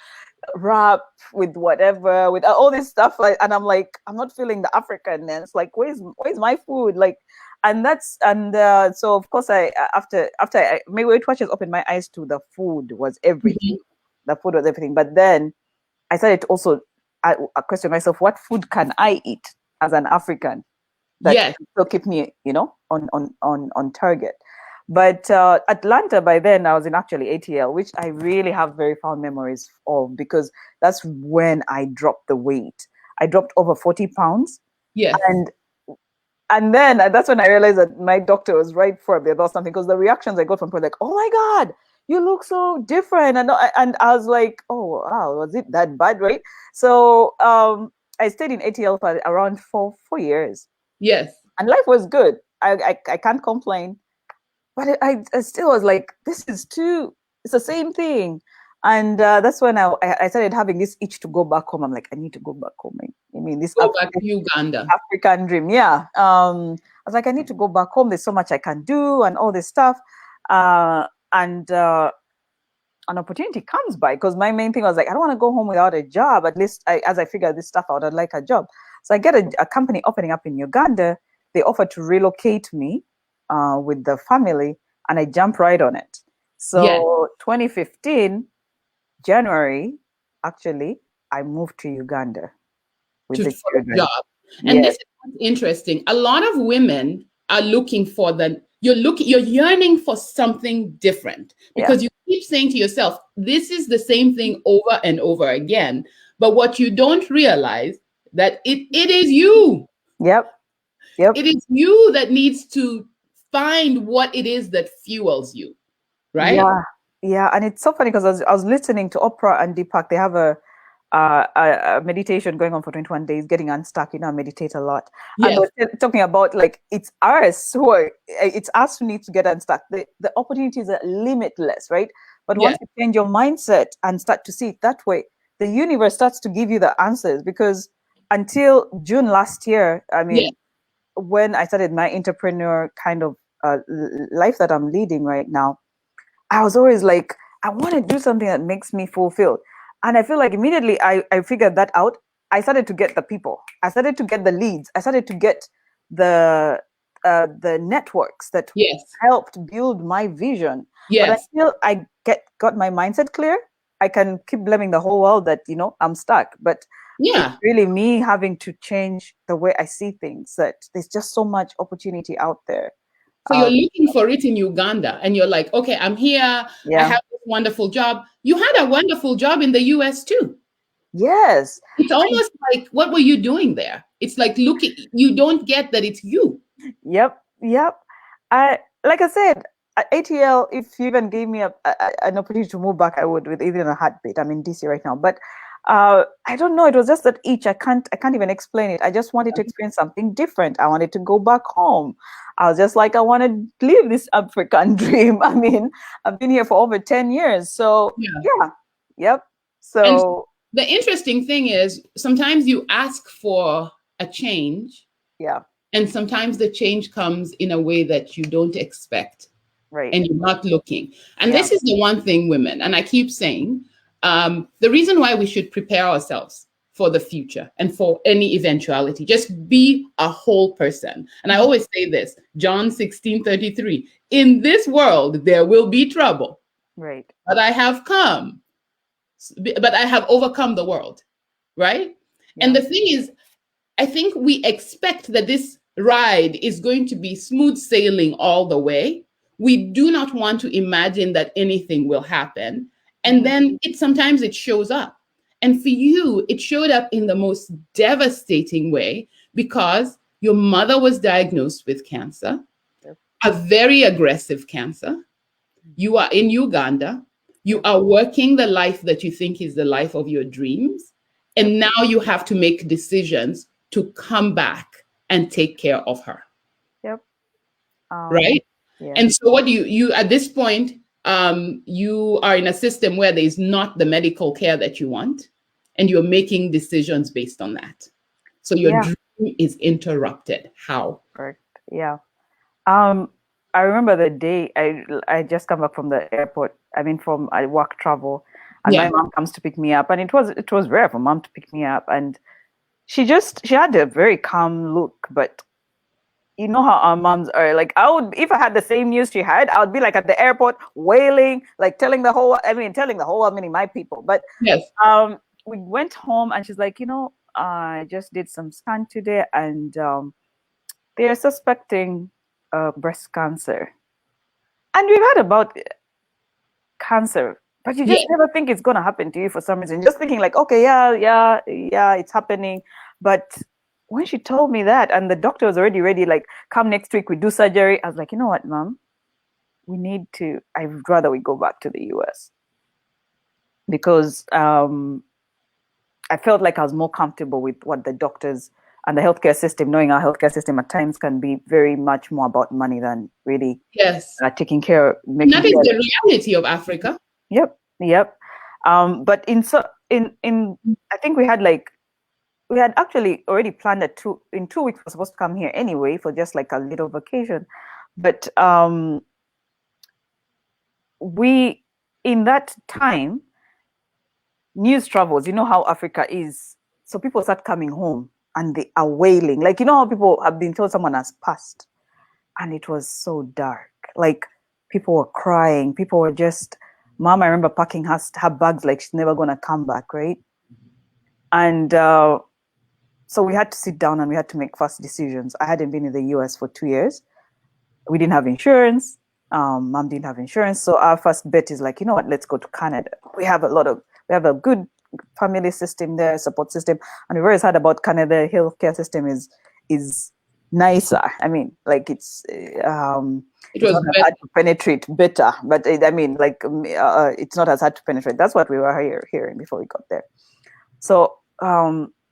wrap with whatever, with all this stuff. And I'm like, I'm not feeling the Africanness. Like, where's my food? Like, so of course after my Weight Watchers opened my eyes to the food was everything. The food was everything. But then I started to also I question myself, what food can I eat as an African that will keep me, on target? But Atlanta, by then I was in actually ATL, which I really have very fond memories of, because that's when I dropped the weight. I dropped over 40 pounds. Yes. And then that's when I realized that my doctor was right for me about something, because the reactions I got from people like, oh my God, you look so different. And I was like, oh, wow, was it that bad, right? So I stayed in ATL for around four years. Yes. And life was good. I can't complain. But I still was like, it's the same thing. And that's when I started having this itch to go back home. I'm like, I need to go back home. I mean, this Go back to Uganda. African dream. Yeah. I was like, I need to go back home. There's so much I can do and all this stuff. And an opportunity comes by, because my main thing was like, I don't want to go home without a job. At least as I figured this stuff out, I'd like a job. So I get a company opening up in Uganda. They offered to relocate me with the family, and I jumped right on it. So 2015, January, actually, I moved to Uganda with the children. Job. And this is interesting. A lot of women are looking for you're yearning for something different, because you keep saying to yourself, this is the same thing over and over again. But what you don't realize, that it is you. Yep. It is you that needs to find what it is that fuels you, right? Yeah. And it's so funny, because I was listening to Oprah and Deepak. They have a meditation going on for 21 days, getting unstuck. I meditate a lot. Yes. And they're talking about, like, it's us who need to get unstuck. The opportunities are limitless, right? But once you change your mindset and start to see it that way, the universe starts to give you the answers. Because until June last year, I mean, when I started my entrepreneur kind of life that I'm leading right now, I was always like, I want to do something that makes me fulfilled. And I feel like immediately I figured that out. I started to get the people. I started to get the leads. I started to get the networks that helped build my vision. But until I got my mindset clear, I can keep blaming the whole world that, I'm stuck. But it's really me having to change the way I see things, that there's just so much opportunity out there. So you're looking for it in Uganda, and you're like, okay, I'm here. I have this wonderful job. You had a wonderful job in the US too. Yes. It's almost like, what were you doing there? It's like, you don't get that it's you. Yep. Like I said, at ATL, if you even gave me an opportunity to move back, I would, with even a heartbeat. I'm in DC right now, but I don't know. It was just that itch. I can't even explain it. I just wanted to experience something different. I wanted to go back home. I was just like, I want to live this African dream. I mean, I've been here for over 10 years. So yep. So the interesting thing is, sometimes you ask for a change. Yeah. And sometimes the change comes in a way that you don't expect. Right. And you're not looking. And this is the one thing, women, and I keep saying, the reason why we should prepare ourselves for the future and for any eventuality, just be a whole person. And I always say this, John 16:33, in this world, there will be trouble. Right. But I have overcome the world. Right. Yeah. And the thing is, I think we expect that this ride is going to be smooth sailing all the way. We do not want to imagine that anything will happen. And then sometimes it shows up. And for you, it showed up in the most devastating way, because your mother was diagnosed with cancer, a very aggressive cancer. You are in Uganda. You are working the life that you think is the life of your dreams. And now you have to make decisions to come back and take care of her. Yep. Right? Yeah. And so what you at this point, you are in a system where there is not the medical care that you want, and you're making decisions based on that. So your dream is interrupted. How? Correct. Yeah. I remember the day I just come back from the airport. I mean, from work travel, and my mom comes to pick me up, and it was rare for mom to pick me up, and she had a very calm look, but you know how our moms are. Like, if I had the same news she had, I would be like at the airport wailing, like telling the whole, meaning my people. But we went home, and she's like, I just did some scan today, and they're suspecting breast cancer. And we've heard about cancer, but you just never think it's going to happen to you for some reason. Just thinking like, okay, yeah, it's happening. But when she told me that, and the doctor was already ready, like, come next week, we do surgery. I was like, you know what, Mom? I'd rather we go back to the US. Because I felt like I was more comfortable with what the doctors and the healthcare system, knowing our healthcare system at times can be very much more about money than really taking care. That is the reality of Africa. Yep. But in I think we had actually already planned in 2 weeks we're supposed to come here anyway for just like a little vacation. But we in that time, news travels. You know how Africa is. So people start coming home and they are wailing. Like, you know how people have been told someone has passed. And it was so dark. Like, people were crying. People were just, Mom, I remember packing her bags like she's never going to come back, right? And so we had to sit down and we had to make fast decisions. I hadn't been in the US for 2 years. We didn't have insurance. Mom didn't have insurance. So our first bet is like, you know what, let's go to Canada. We have a good family system there, support system. And we've always heard about Canada. Healthcare system is nicer. I mean, like it's not as hard to penetrate, better. But it's not as hard to penetrate. That's what we were hearing before we got there. So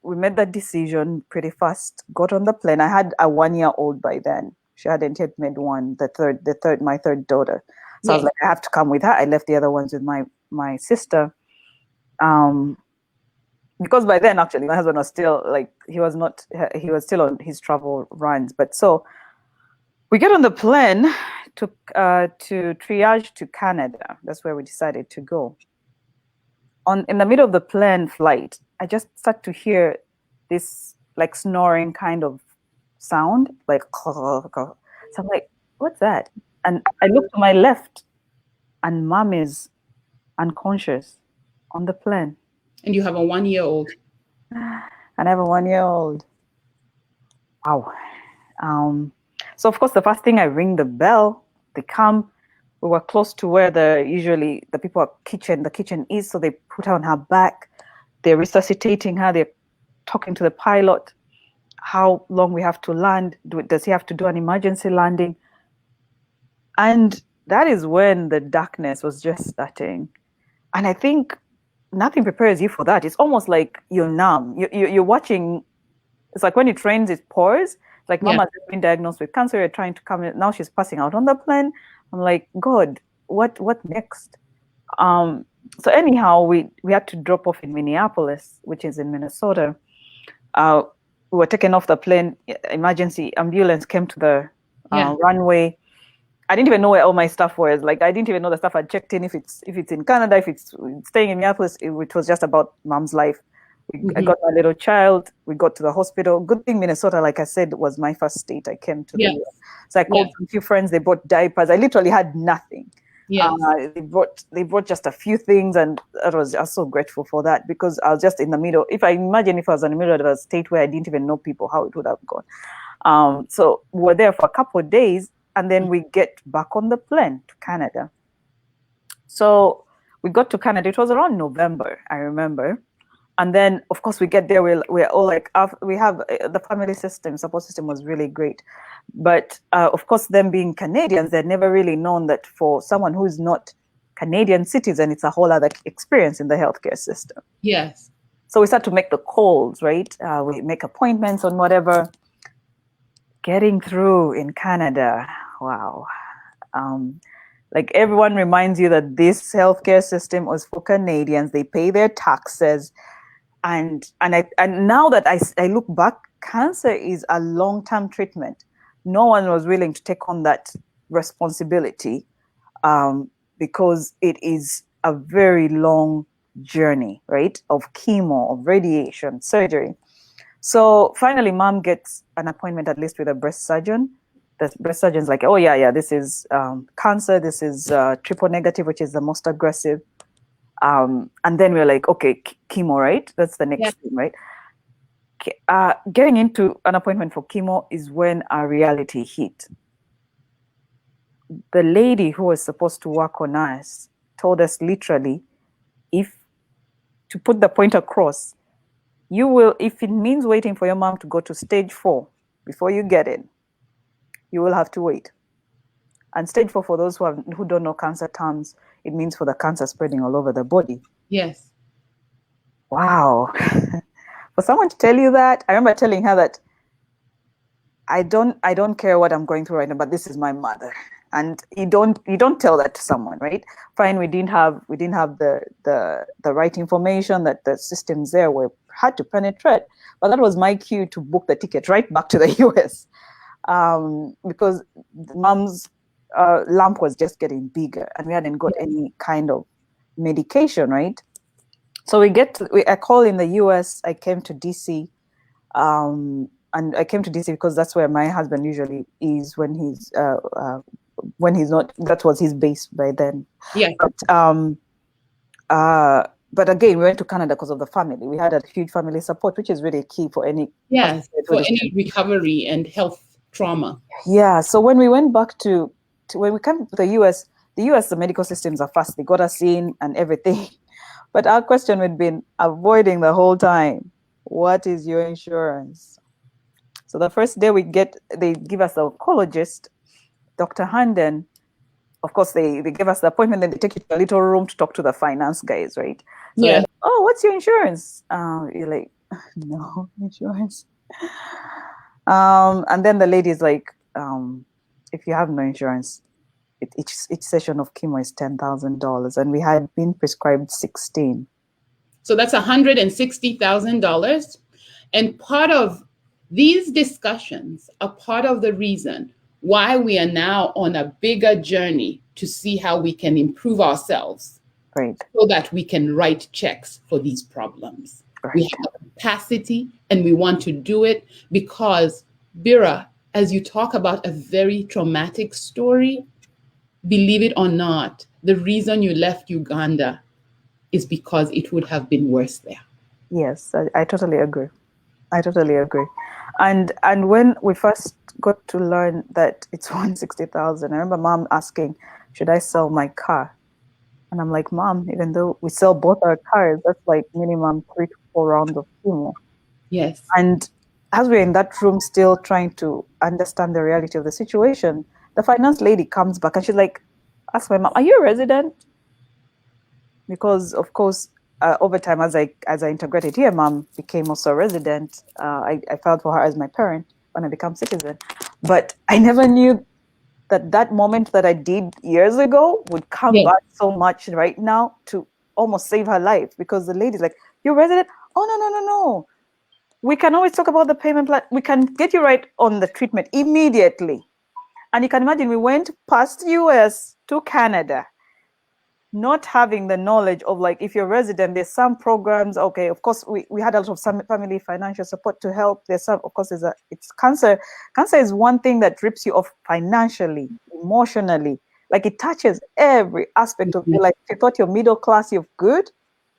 we made that decision pretty fast. Got on the plane. I had a 1-year-old by then. She hadn't yet made one. My third daughter. So I was like, I have to come with her. I left the other ones with my sister. Because by then, actually, my husband was still like, he was still on his travel runs. But so we get on the plane to triage to Canada. That's where we decided to go. In the middle of the plane flight, I just start to hear this like snoring kind of sound, like, so I'm like, what's that? And I look to my left and Mom is unconscious on the plane. And you have a 1-year-old. And I have a 1-year-old. Wow. So of course the first thing, I ring the bell. They come. We were close to where the kitchen is, so they put her on her back. They're resuscitating her. They're talking to the pilot. How long we have to land? Does he have to do an emergency landing? And that is when the darkness was just starting. And I think nothing prepares you for that. It's almost like you're numb. You're watching. It's like when it rains, it pours. It's like Mama has been diagnosed with cancer. You're trying to come in. Now she's passing out on the plane. I'm like, God, what next? So anyhow, we had to drop off in Minneapolis, which is in Minnesota. We were taken off the plane. Emergency ambulance came to the runway. I didn't even know where all my stuff was. Like, I didn't even know the stuff I'd checked in. If it's in Canada, if it's staying in Minneapolis, it was just about Mom's life. I got my little child. We got to the hospital. Good thing Minnesota, like I said, was my first state. I came to the US. So I called a few friends. They bought diapers. I literally had nothing. They brought just a few things, and I was so grateful for that, because I was just in the middle. If I was in the middle of a state where I didn't even know people, how it would have gone. So we were there for a couple of days, and then we get back on the plane to Canada. So we got to Canada. It was around November, I remember. And then, of course, we get there. We're all like, we have the family system, support system was really great. But of course, them being Canadians, they'd never really known that for someone who's not Canadian citizen, it's a whole other experience in the healthcare system. Yes. So we start to make the calls, right? We make appointments on whatever. Getting through in Canada, wow. Like, everyone reminds you that this healthcare system was for Canadians. They pay their taxes. And now that I look back, cancer is a long-term treatment. No one was willing to take on that responsibility because it is a very long journey, right? Of chemo, of radiation, surgery. So finally, Mom gets an appointment, at least with a breast surgeon. The breast surgeon's like, oh yeah, this is cancer. This is triple negative, which is the most aggressive. And then we're like, okay, chemo, right? That's the next thing, right? Getting into an appointment for chemo is when our reality hit. The lady who was supposed to work on us told us literally, to put the point across, you will, if it means waiting for your mom to go to stage 4 before you get in, you will have to wait. And stage 4, for those who don't know cancer terms, it means for the cancer spreading all over the body. Yes. Wow. For someone to tell you that, I remember telling her that I don't care what I'm going through right now, but this is my mother. and you don't tell that to someone, right? Fine, we didn't have the right information, that the systems there were had to penetrate, but that was my cue to book the ticket right back to the US, because mom's lump was just getting bigger, and we hadn't got any kind of medication, right? So I call in the US. I came to DC, and I came to DC because that's where my husband usually is when he's not. That was his base by then. Yeah. But again, we went to Canada because of the family. We had a huge family support, which is really key for any for any recovery and health trauma. Yeah. So when we went back to when we came to the US, the medical systems are fast. They got us in and everything. But our question had been avoiding the whole time. What is your insurance? So the first day they give us the oncologist, Dr. Handen. Of course, they give us the appointment, then they take you to a little room to talk to the finance guys, right? So yeah. Oh, what's your insurance? You're like, no insurance. And then the lady's like, if you have no insurance, each session of chemo is $10,000, and we had been prescribed 16. So that's $160,000. And part of these discussions are part of the reason why we are now on a bigger journey to see how we can improve ourselves, right, so that we can write checks for these problems. Right. We have the capacity and we want to do it because, Bbira, as you talk about a very traumatic story, believe it or not, the reason you left Uganda is because it would have been worse there. Yes, I totally agree. I totally agree. And when we first got to learn that it's 160,000, I remember mom asking, should I sell my car? And I'm like, Mom, even though we sell both our cars, that's like minimum 3 to 4 rounds of chemo. Yes. And as we're in that room still trying to understand the reality of the situation, the finance lady comes back and she's like, ask my mom, are you a resident? Because of course, over time, as I integrated here, mom became also a resident. I felt for her as my parent when I became citizen. But I never knew that moment that I did years ago would come back so much right now to almost save her life, because the lady's like, you're resident? Oh, no. We can always talk about the payment plan. We can get you right on the treatment immediately. And you can imagine we went past US to Canada, not having the knowledge of, like, if you're a resident, there's some programs. Okay, of course, we had a lot of family financial support to help. There's some, of course, it's cancer. Cancer is one thing that rips you off financially, emotionally. Like, it touches every aspect of your life. If you thought you're middle class, you're good,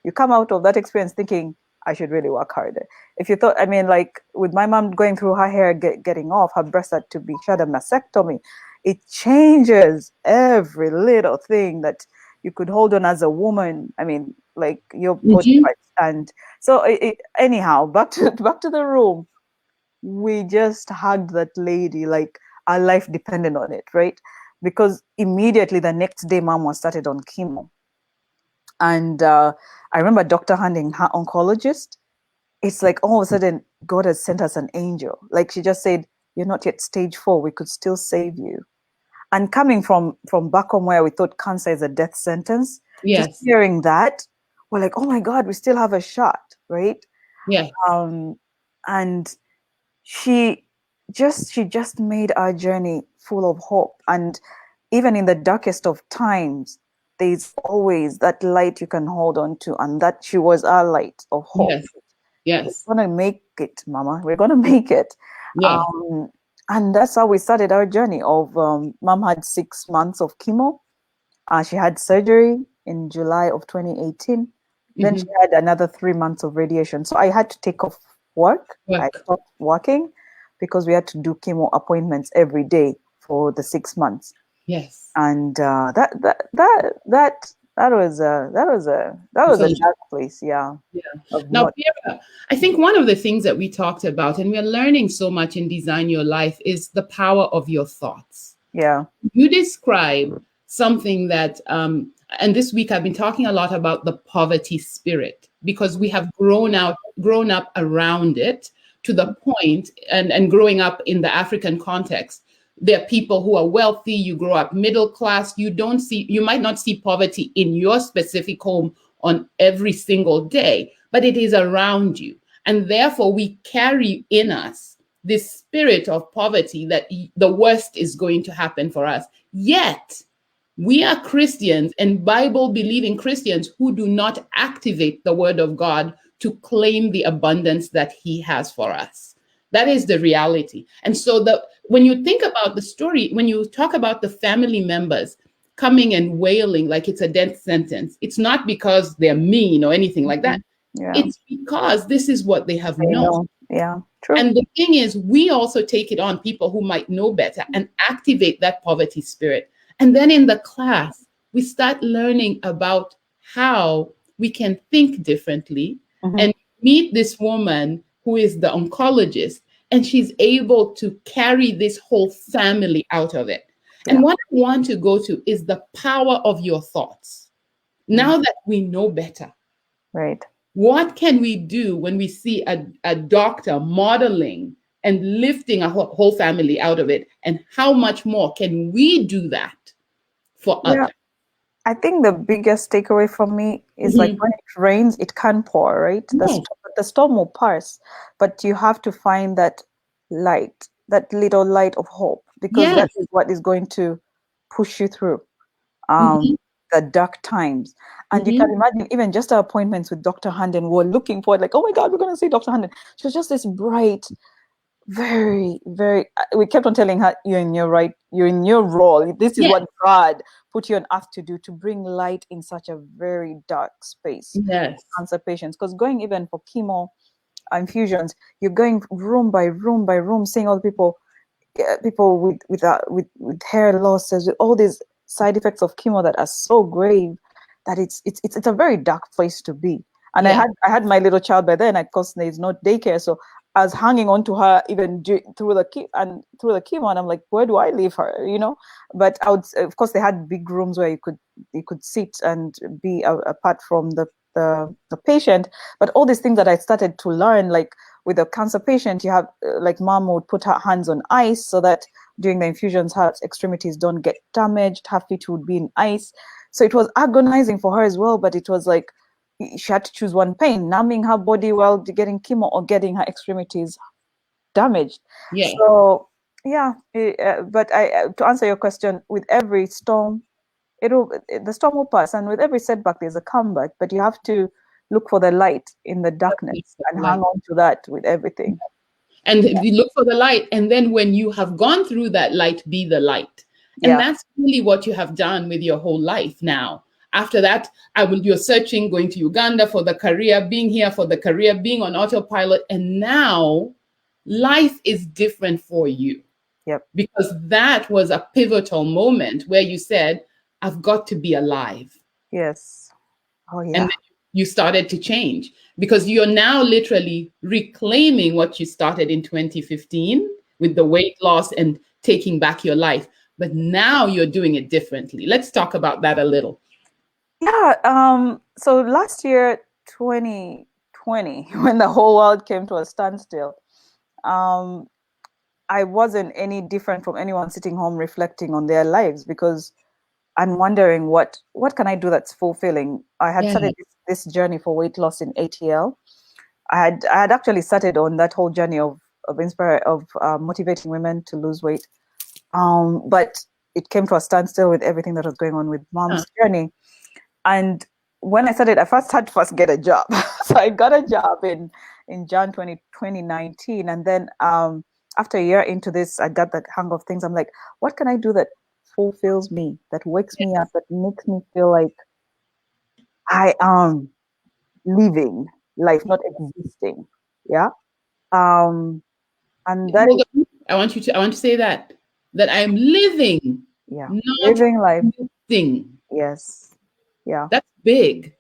you come out of that experience thinking, I should really work harder. If you thought, like with my mom going through her hair getting off, her breast had to be, she had a mastectomy. It changes every little thing that you could hold on as a woman. Like your body parts. And so anyhow, back to the room. We just hugged that lady like our life depended on it, right? Because immediately the next day, mom was started on chemo. And I remember Dr. Handing, her oncologist, it's like all of a sudden God has sent us an angel. Like, she just said, you're not yet stage 4, we could still save you. And coming from back home where we thought cancer is a death sentence, just hearing that, we're like, oh my God, we still have a shot, right? Yeah. And she just made our journey full of hope. And even in the darkest of times, there's always that light you can hold on to, and that she was our light of hope. Yes. We're gonna make it, Mama. We're gonna make it. Yeah. And that's how we started our journey of mom had 6 months of chemo. She had surgery in July of 2018. Then she had another 3 months of radiation. So I had to take off work. I stopped working because we had to do chemo appointments every day for the 6 months. Yes. And that was a dark place. Yeah. Now, Bbira, I think one of the things that we talked about, and we're learning so much in Design Your Life, is the power of your thoughts. Yeah. You describe something that, and this week I've been talking a lot about the poverty spirit, because we have grown up around it to the point, and growing up in the African context, There are people who are wealthy. You grow up middle class. You might not see poverty in your specific home on every single day, but it is around you. And therefore, we carry in us this spirit of poverty, that the worst is going to happen for us. Yet, we are Christians and Bible believing Christians who do not activate the word of God to claim the abundance that he has for us. That is the reality. And so when you think about the story, when you talk about the family members coming and wailing like it's a death sentence, it's not because they're mean or anything like that. Yeah. It's because this is what they have known. Yeah, true. And the thing is, we also take it on, people who might know better, and activate that poverty spirit. And then in the class, we start learning about how we can think differently, and meet this woman who is the oncologist, and she's able to carry this whole family out of it. And what I want to go to is the power of your thoughts. Now that we know better, right? What can we do when we see a doctor modeling and lifting a whole family out of it? And how much more can we do that for others? I think the biggest takeaway from me is like, when it rains, it can pour, right? The storm will pass, but you have to find that light, that little light of hope, because that is what is going to push you through the dark times. And you can imagine, even just our appointments with Dr. Handen, we're looking forward, like, oh my God, we're going to see Dr. Handen. She was just this bright, very, very, we kept on telling her, you're in your role. This is what God put you on earth to do, to bring light in such a very dark space. Cancer patients, because going even for chemo infusions, you're going room by room by room, seeing all the people with hair losses, with all these side effects of chemo that are so grave that it's a very dark place to be. And I had my little child by then. Of course, there's no daycare, so I was hanging on to her even through the chemo, and I'm like, where do I leave her? You know. But I would, of course, they had big rooms where you could sit and be apart from the patient. But all these things that I started to learn, like with a cancer patient, you have like mom would put her hands on ice so that during the infusions her extremities don't get damaged. Her feet would be in ice, so it was agonizing for her as well. But it was like, she had to choose one pain: numbing her body while getting chemo, or getting her extremities damaged. So but to answer your question, with every storm, the storm will pass, and with every setback there's a comeback. But you have to look for the light in the darkness and hang on to that with everything. And you look for the light, and then when you have gone through that light, be the light. And that's really what you have done with your whole life now. After that, you're searching, going to Uganda for the career, being here for the career, being on autopilot. And now life is different for you. Because that was a pivotal moment where you said, I've got to be alive. Yes. Oh, yeah. And then you started to change, because you're now literally reclaiming what you started in 2015 with the weight loss and taking back your life. But now you're doing it differently. Let's talk about that a little. Yeah. So last year, 2020, when the whole world came to a standstill, I wasn't any different from anyone sitting home reflecting on their lives, because I'm wondering what can I do that's fulfilling. I had started this journey for weight loss in ATL. I had actually started on that whole journey of motivating women to lose weight, but it came to a standstill with everything that was going on with mom's journey. And when I started, I had to get a job. So I got a job in Jan 2019. And then after a year into this, I got the hang of things. I'm like, what can I do that fulfills me, that wakes me up, that makes me feel like I am living life, not existing. Yeah. And that I want to say that I am living. Not living life. Thing. Yes. Yeah. That's big.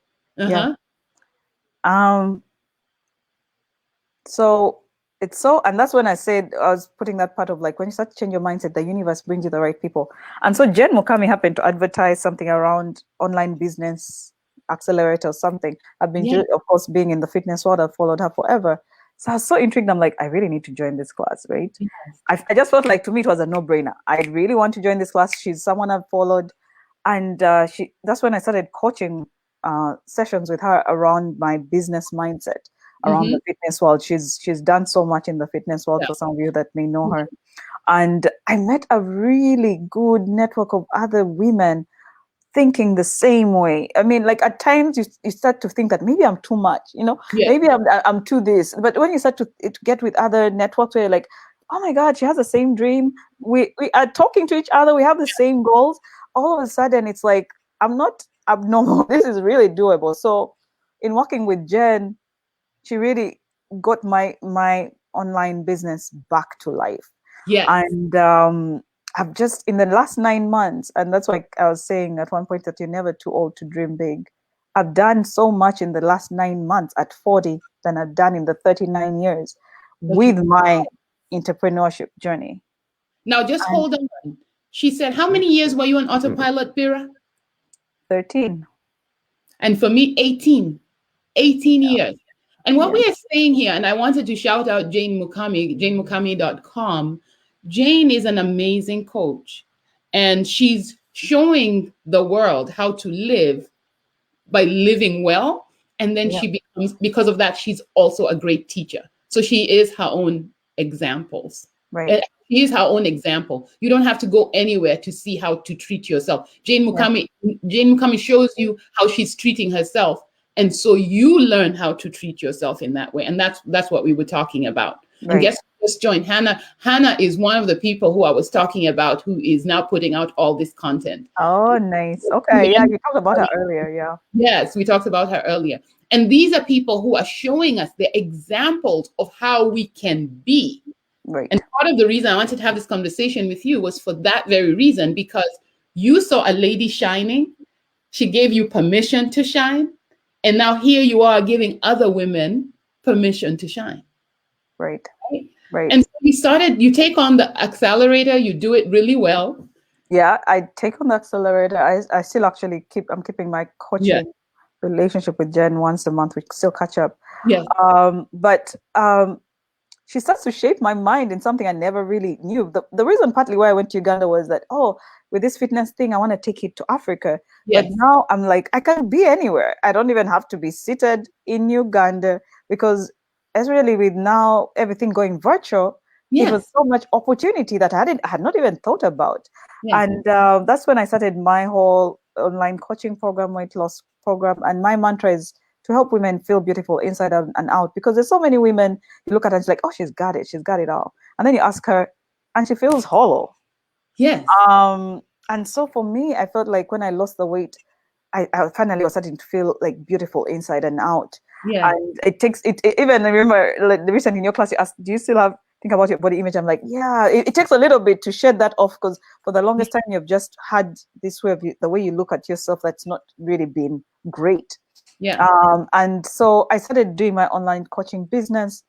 So it's so, and that's when I said, I was putting that part of like, when you start to change your mindset, the universe brings you the right people. And so Jen Mukami happened to advertise something around online business accelerator or something. I've been, of course, being in the fitness world, I've followed her forever. So I was so intrigued. I'm like, I really need to join this class, right? Yes. I just felt like to me it was a no-brainer. I really want to join this class. She's someone I've followed, and that's when I started coaching sessions with her around my business mindset, around Mm-hmm. the fitness world. She's done so much in the fitness world Yeah. for some of you that may know her. And I met a really good network of other women thinking the same way. I mean, like at times you start to think that maybe I'm too much, Yeah. maybe I'm too this. But when you start to get with other networks where you're like, oh my God, she has the same dream. We are talking to each other. We have the same goals. All of a sudden, it's like, I'm not abnormal. This is really doable. So in working with Jen, she really got my online business back to life. Yes. And I've just in the last 9 months, and that's why I was saying at one point that you're never too old to dream big. I've done so much in the last 9 months at 40 than I've done in the 39 years That's with my entrepreneurship journey. Now, just And hold on. She said, how many years were you on autopilot, Bira? 13. And for me, 18. 18 years. And what Yeah. we are saying here, and I wanted to shout out Jane Mukami, janemukami.com. Jane is an amazing coach, and she's showing the world how to live by living well. And then Yeah. she becomes, because of that, she's also a great teacher. So she is her own examples. Right. She is her own example. You don't have to go anywhere to see how to treat yourself. Yeah. Jane Mukami shows you how she's treating herself. And so you learn how to treat yourself in that way. And that's what we were talking about. And Right. guess who just joined? Hannah. Hannah is one of the people who I was talking about who is now putting out all this content. Oh, nice. Okay. Yeah, you talked about her earlier. Yeah. Yes, we talked about her earlier. And these are people who are showing us the examples of how we can be. And Right. part of the reason I wanted to have this conversation with you was for that very reason, because you saw a lady shining, she gave you permission to shine, and now here you are giving other women permission to shine. Right. Right? Right. And so you take on the accelerator, you do it really well. Yeah, I take on the accelerator. I still actually I'm keeping my Yeah. coaching relationship with Jen once a month. We still catch up. Yes. But she starts to shape my mind in something I never really knew. The reason partly why I went to Uganda was that, oh, with this fitness thing, I want to take it to Africa. But Yes. now I'm like, I can be anywhere. I don't even have to be seated in Uganda because especially with now everything going virtual, it was Yes. so much opportunity that I had not even thought about. Yes. And that's when I started my whole online coaching program, weight loss program. And my mantra is to help women feel beautiful inside out and out, because there's so many women you look at her and she's like, oh, she's got it all. And then you ask her and she feels hollow. Yes. And so for me, I felt like when I lost the weight, I finally was starting to feel like beautiful inside and out. Yeah. And it takes even I remember like the recent in your class you asked, do you still have think about your body image? I'm like, yeah, it takes a little bit to shed that off, because for the longest time you've just had this way of the way you look at yourself that's not really been great. Yeah. And so I started doing my online coaching business.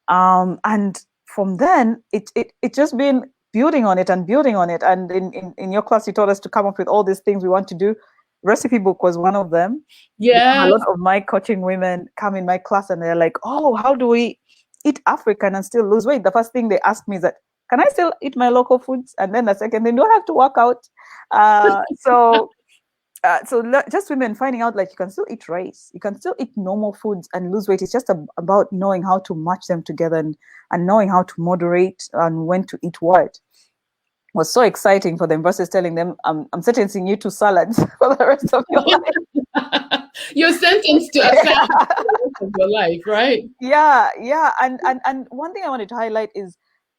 And from then it just been building on it and building on it. And in your class, you told us to come up with all these things we want to do. Recipe book was one of them. Because a Yes. lot of my coaching women come in my class and they're like, oh, how do we eat African and still lose weight? The first thing they ask me is that, can I still eat my local foods? And then the second, they don't have to work out. So just women finding out like you can still eat rice, you can still eat normal foods and lose weight. It's just about knowing how to match them together and knowing how to moderate and when to eat what. Was so exciting for them versus telling them, I'm sentencing you to salads for the rest of your life. You're sentenced to a salad for the rest of your life, right? Yeah. And one thing I wanted to highlight is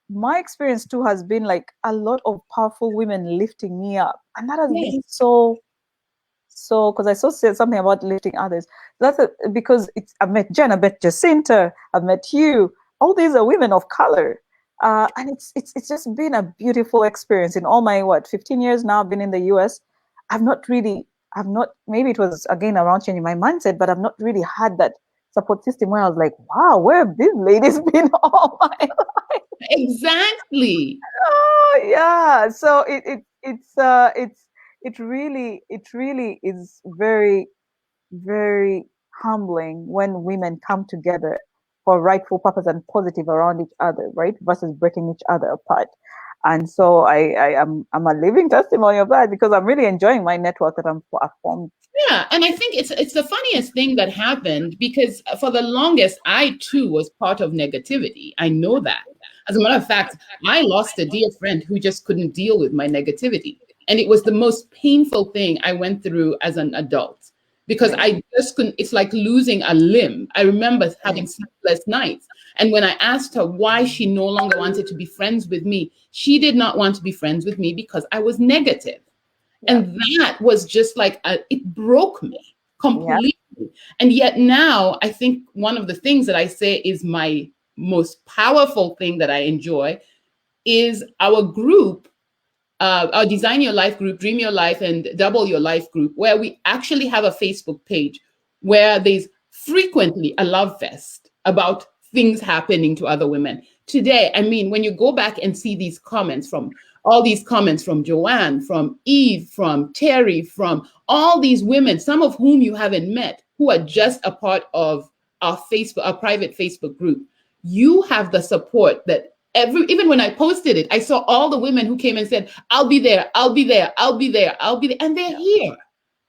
my experience too has been like a lot of powerful women lifting me up. And that has Yes. been so because I saw said something about lifting others. Because I've met Jen, I've met Jacinta, I've met you. All these are women of color, and it's just been a beautiful experience. In all my 15 years now, I've been in the US. I've not. Maybe it was again around changing my mindset, but I've not really had that support system where I was like, wow, where have these ladies been all my life? Exactly. Oh yeah. So it really is very, very humbling when women come together for rightful purpose and positive around each other, right? Versus breaking each other apart. And so I'm a living testimony of that, because I'm really enjoying my network that I've formed. Yeah, and I think it's the funniest thing that happened, because for the longest I too was part of negativity. I know that. As a matter of fact, I lost a dear friend who just couldn't deal with my negativity. And it was the most painful thing I went through as an adult, because Right. I just couldn't. It's like losing a limb. I remember having Right. sleepless nights. And when I asked her why she no longer wanted to be friends with me, she did not want to be friends with me because I was negative. Yeah. And that was just like, it broke me Yeah. completely. And yet now, I think one of the things that I say is my most powerful thing that I enjoy is our group, our Design Your Life group, Dream Your Life, and Double Your Life group, where we actually have a Facebook page where there's frequently a love fest about things happening to other women. Today, I mean, when you go back and see these comments from all these comments from Joanne, from Eve, from Terry, from all these women, some of whom you haven't met, who are just a part of our Facebook, our private Facebook group, you have the support that even when I posted it, I saw all the women who came and said, I'll be there, I'll be there, I'll be there, I'll be there. And they're here.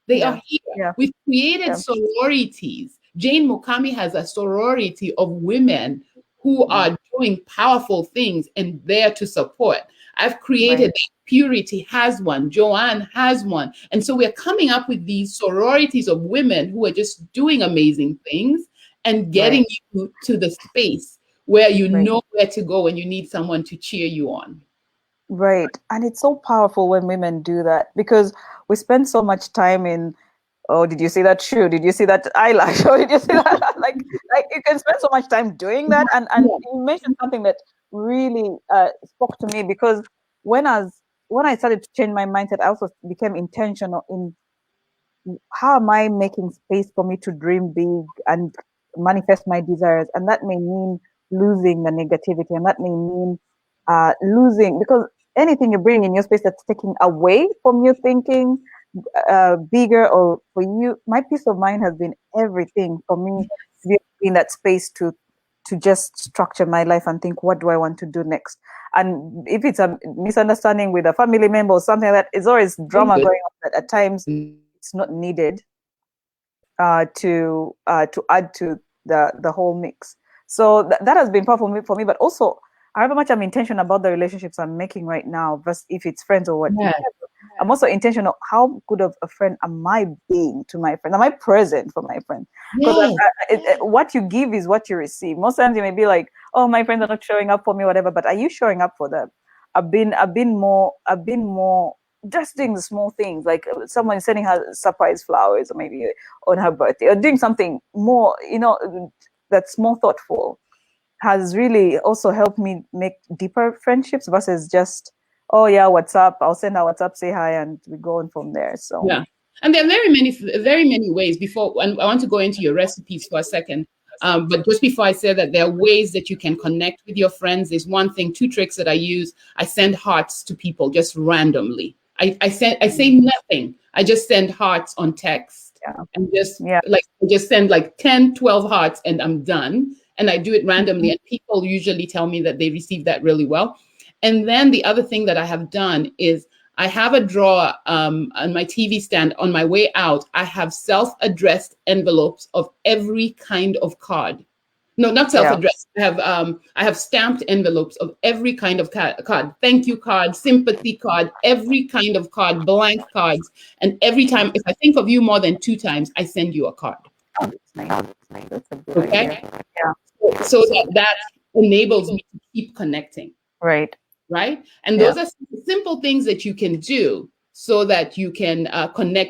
They Yeah. are here. Yeah. We've created Yeah. sororities. Jane Mukami has a sorority of women who are doing powerful things and there to support. I've created Right. Purity has one, Joanne has one. And so we're coming up with these sororities of women who are just doing amazing things and getting Right. you to the space where you Right. know where to go when you need someone to cheer you on. Right. And it's so powerful when women do that, because we spend so much time in, oh, did you see that shoe? Did you see that eyelash? Or did you see that? Like you can spend so much time doing that. And Yeah. you mentioned something that really spoke to me, because when I was when I started to change my mindset, I also became intentional in how am I making space for me to dream big and manifest my desires? And that may mean losing the negativity, and that may mean losing, because anything you bring in your space that's taking away from you thinking bigger, or for you, my peace of mind has been everything for me to be in that space to just structure my life and think, what do I want to do next? And if it's a misunderstanding with a family member or something like that, it's always So drama good. going on that at times it's not needed to add to the whole mix. So that has been powerful for me. But also, however much I'm intentional about the relationships I'm making right now, versus if it's friends or what, Yeah. I'm also intentional. How good of a friend am I being to my friend? Am I present for my friend? Because Yes. what you give is what you receive. Most times you may be like, "Oh, my friends are not showing up for me, whatever." But are you showing up for them? I've been more just doing the small things, like someone sending her surprise flowers, or maybe on her birthday, or doing something more, that's more thoughtful, has really also helped me make deeper friendships versus just, oh yeah, what's up? I'll send her WhatsApp, say hi, and we go on from there. So Yeah. And there are very many ways before, and I want to go into your recipes for a second. But just before I say that, there are ways that you can connect with your friends. There's one thing, two tricks that I use. I send hearts to people just randomly. I say nothing. I just send hearts on text yeah, and just yeah, like I just send like 10, 12 hearts and I'm done. And I do it randomly. And people usually tell me that they receive that really well. And then the other thing that I have done is I have a drawer on my TV stand. On my way out, I have self-addressed envelopes of every kind of card. No, not yeah, self-addressed. I have stamped envelopes of every kind of card. Thank you card, sympathy card, every kind of card, blank cards. And every time, if I think of you more than 2 times, I send you a card. oh, that's nice. That's a good Okay. idea. Yeah, So that enables me to keep connecting. right. Right? And Yeah, those are simple things that you can do so that you can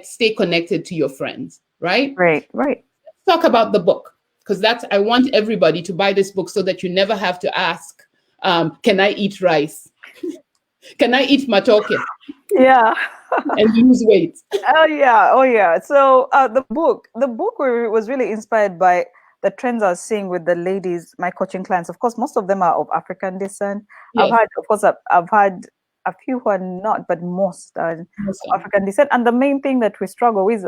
stay connected to your friends, right? right. Talk about the book, because I want everybody to buy this book so that you never have to ask, can I eat rice? Can I eat matoke Yeah. and lose weight? Oh yeah. So the book was really inspired by the trends I was seeing with the ladies, my coaching clients. Of course, most of them are of African descent. Yes. I've had a few who are not, but most are of Awesome. African descent. And the main thing that we struggle with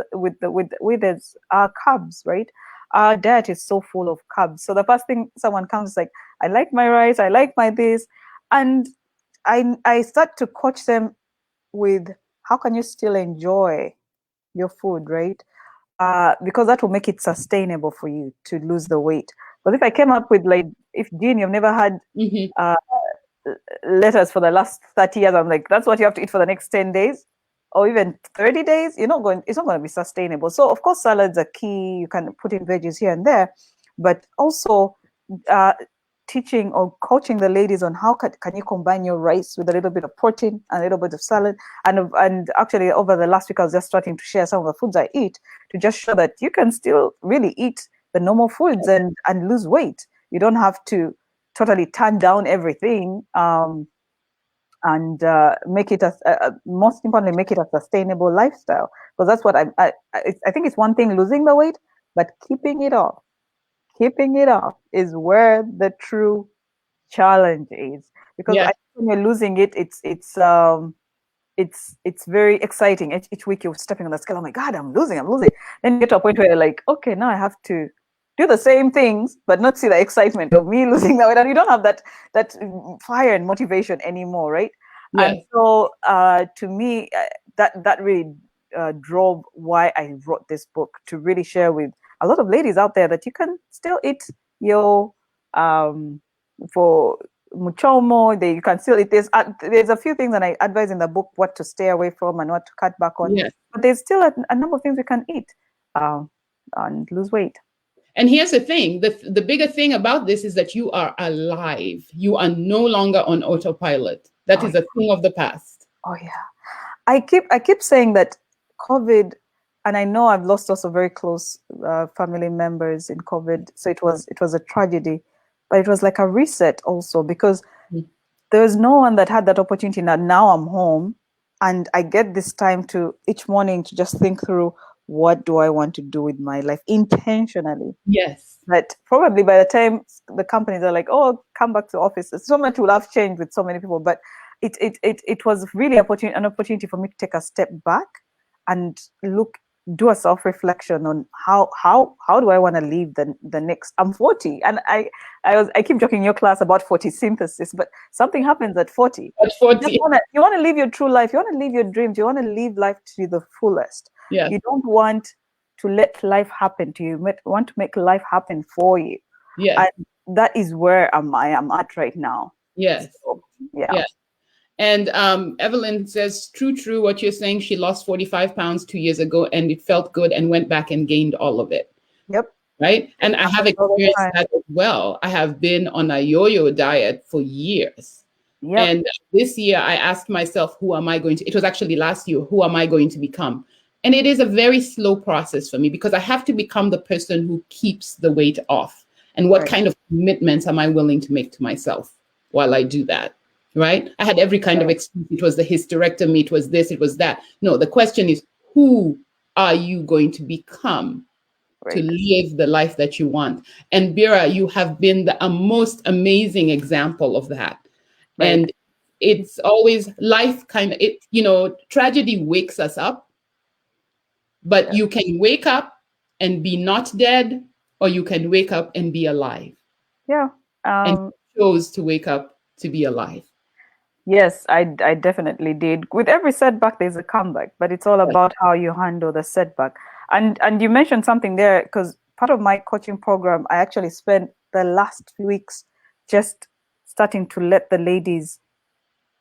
is carbs, right? our diet is so full of carbs. So the first thing someone comes is like, I like my rice, I like my this. And I start to coach them with how can you still enjoy your food, right? Because that will make it sustainable for you to lose the weight. But if I came up with like, if Jean, you've never had Mhm. lettuce for the last 30 years, I'm like, that's what you have to eat for the next 10 days or even 30 days, it's not going to be sustainable. So of course, salads are key. You can put in veggies here and there, but also uh, teaching or coaching the ladies on how can you combine your rice with a little bit of protein and a little bit of salad. And actually over the last week, I was just starting to share some of the foods I eat to just show that you can still really eat the normal foods and lose weight. You don't have to totally turn down everything, and make it most importantly, make it a sustainable lifestyle. Because that's what I think it's one thing losing the weight, but keeping it off is where the true challenge is. Because Yeah. when you're losing it, it's very exciting. Each week you're stepping on the scale. Oh my God, I'm losing. Then you get to a point where you're like, okay, now I have to do the same things, but not see the excitement of me losing the weight. And you don't have that fire and motivation anymore, right? And Yes. so to me, that really drove why I wrote this book, to really share with a lot of ladies out there that you can still eat your for muchomo. You can still eat. There's a few things that I advise in the book what to stay away from and what to cut back on. Yes. But there's still a number of things we can eat and lose weight. And here's the thing, the bigger thing about this is that you are alive. You are no longer on autopilot. That Oh, is a thing of the past. oh yeah. I keep saying that COVID, and I know I've lost also very close family members in COVID. So it was a tragedy, but it was like a reset also, because Mm. there was no one that had that opportunity. Now I'm home, and I get this time to each morning to just think through, what do I want to do with my life intentionally. Yes. But probably by the time the companies are like, oh, come back to office, so much will have changed with so many people. But it was really an opportunity for me to take a step back and do a self-reflection on how do I want to live the next. I'm 40, and I keep joking in your class about 40 synthesis, but something happens at 40. At 40. You want to live your true life. You want to live your dreams. You want to live life to the fullest. Yes. You don't want to let life happen to you. You want to make life happen for you. Yes. And that is where I am at right now. Yes. So, yeah. Yes. And Evelyn says, true, what you're saying. She lost 45 pounds 2 years ago and it felt good and went back and gained all of it. Yep. Right. And I have experienced that as well. I have been on a yo-yo diet for years. Yep. And this year I asked myself, it was actually last year, who am I going to become? And it is a very slow process for me, because I have to become the person who keeps the weight off. And what kind of commitments am I willing to make to myself while I do that? Right? I had every kind of excuse. It was the hysterectomy, it was this, it was that. No, the question is, who are you going to become to live the life that you want? And Bbira, you have been the most amazing example of that. And it's always life tragedy wakes us up, but you can wake up and be not dead, or you can wake up and be alive. Yeah. And chose to wake up to be alive. Yes, I definitely did. With every setback, there's a comeback, but it's all about how you handle the setback. And you mentioned something there, because part of my coaching program, I actually spent the last few weeks just starting to let the ladies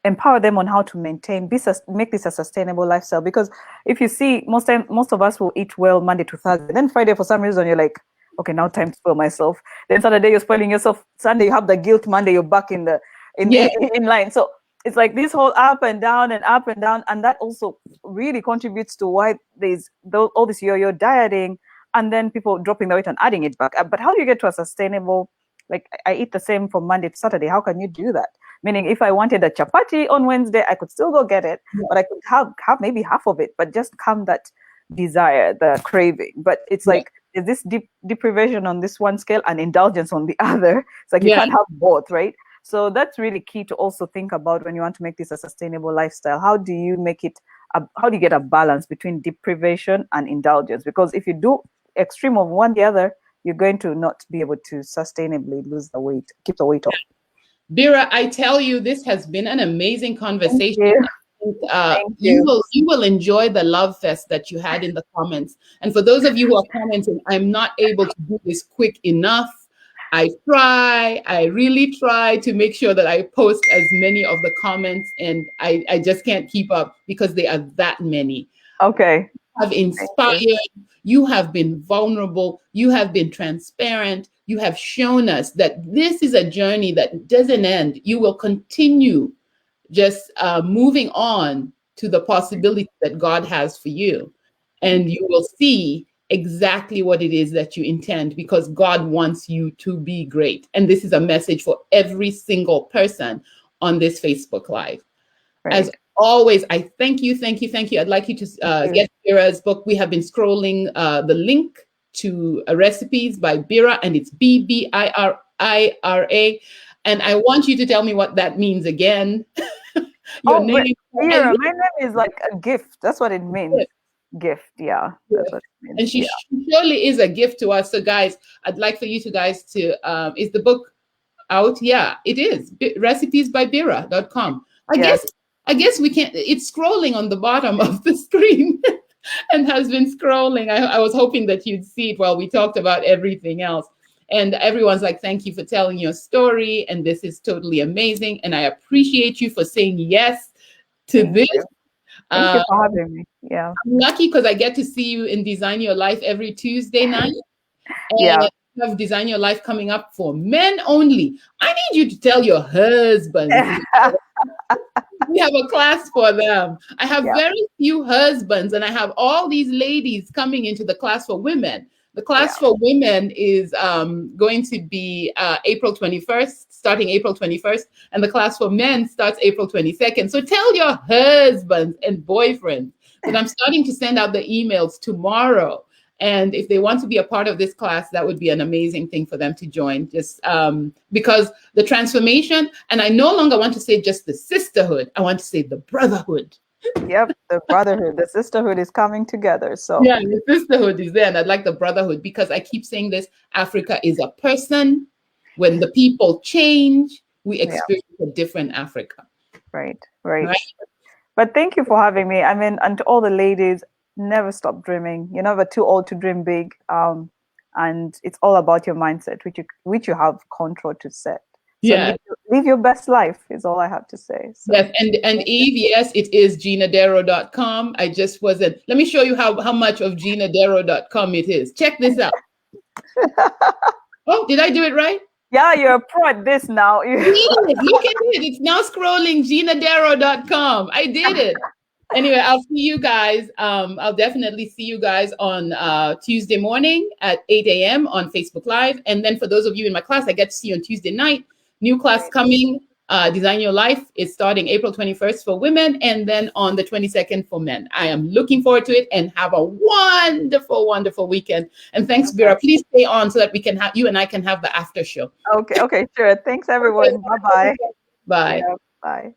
empower them on how to make this a sustainable lifestyle. Because if you see, most of us will eat well Monday to Thursday. Then Friday, for some reason, you're like, okay, now time to spoil myself. Then Saturday, you're spoiling yourself. Sunday, you have the guilt. Monday, you're back in line. So it's like this whole up and down, and that also really contributes to why there's all this yo-yo dieting, and then people dropping the weight and adding it back. But how do you get to a sustainable, like, I eat the same from Monday to Saturday? How can you do that? Meaning, if I wanted a chapati on Wednesday, I could still go get it, but I could have maybe half of it, but just calm that desire, the craving. But it's like, is this deprivation on this one scale and indulgence on the other? It's like you can't have both, right? So that's really key to also think about when you want to make this a sustainable lifestyle. How do you make it? How do you get a balance between deprivation and indulgence? Because if you do extreme of one, the other, you're going to not be able to sustainably lose the weight, keep the weight off. Bbira, I tell you, this has been an amazing conversation. Thank you. You will enjoy the love fest that you had in the comments. And for those of you who are commenting, I'm not able to do this quick enough. I really try to make sure that I post as many of the comments, and I just can't keep up because there are that many. Okay. You have inspired, you have been vulnerable, you have been transparent, you have shown us that this is a journey that doesn't end. You will continue just moving on to the possibility that God has for you. And you will see exactly what it is that you intend, because God wants you to be great. And this is a message for every single person on this Facebook Live. Right. As always, I thank you, thank you, thank you. I'd like you to get Bbira's book. We have been scrolling the link to recipes by Bbira, and it's Bbira. And I want you to tell me what that means again. Your name. Bbira, my name is like a gift. That's what it means. Gift, yeah. That's what it means. And she surely is a gift to us. So guys, I'd like for you to guys to, is the book out? Yeah, it is. Recipes by Bbira.com. I guess we can't, it's scrolling on the bottom of the screen and has been scrolling. I was hoping that you'd see it while we talked about everything else. And everyone's like, thank you for telling your story. And this is totally amazing. And I appreciate you for saying yes to this. Thank you for having me. Yeah. I'm lucky because I get to see you in Design Your Life every Tuesday night. And you have Design Your Life coming up for men only. I need you to tell your husbands. We have a class for them. I have very few husbands, and I have all these ladies coming into the class for women. The class for women is going to be April 21st, starting April 21st, and the class for men starts April 22nd. So tell your husbands and boyfriends that I'm starting to send out the emails tomorrow. And if they want to be a part of this class, that would be an amazing thing for them to join, just because the transformation, and I no longer want to say just the sisterhood, I want to say the brotherhood. Yep, the brotherhood, the sisterhood is coming together. So yeah, the sisterhood is there, and I'd like the brotherhood, because I keep saying this: Africa is a person. When the people change, we experience a different Africa. Right. But thank you for having me. I mean, and to all the ladies, never stop dreaming. You're never too old to dream big. And it's all about your mindset, which you have control to set. So live your best life is all I have to say. So. Yes, and Eve, yes, it is GinaDarrow.com. I just wasn't. Let me show you how much of GinaDarrow.com it is. Check this out. Oh, did I do it right? Yeah, you're a pro at this now. Look at it. It's now scrolling GinaDarrow.com. I did it. Anyway, I'll see you guys. I'll definitely see you guys on Tuesday morning at 8 a.m. on Facebook Live. And then for those of you in my class, I get to see you on Tuesday night. New class coming, Design Your Life, is starting April 21st for women, and then on the 22nd for men. I am looking forward to it, and have a wonderful, wonderful weekend. And thanks, Bbira. Please stay on so that we can have, you and I can have the after show. Okay, sure. Thanks, everyone. Bye-bye. Bye. Yeah, bye.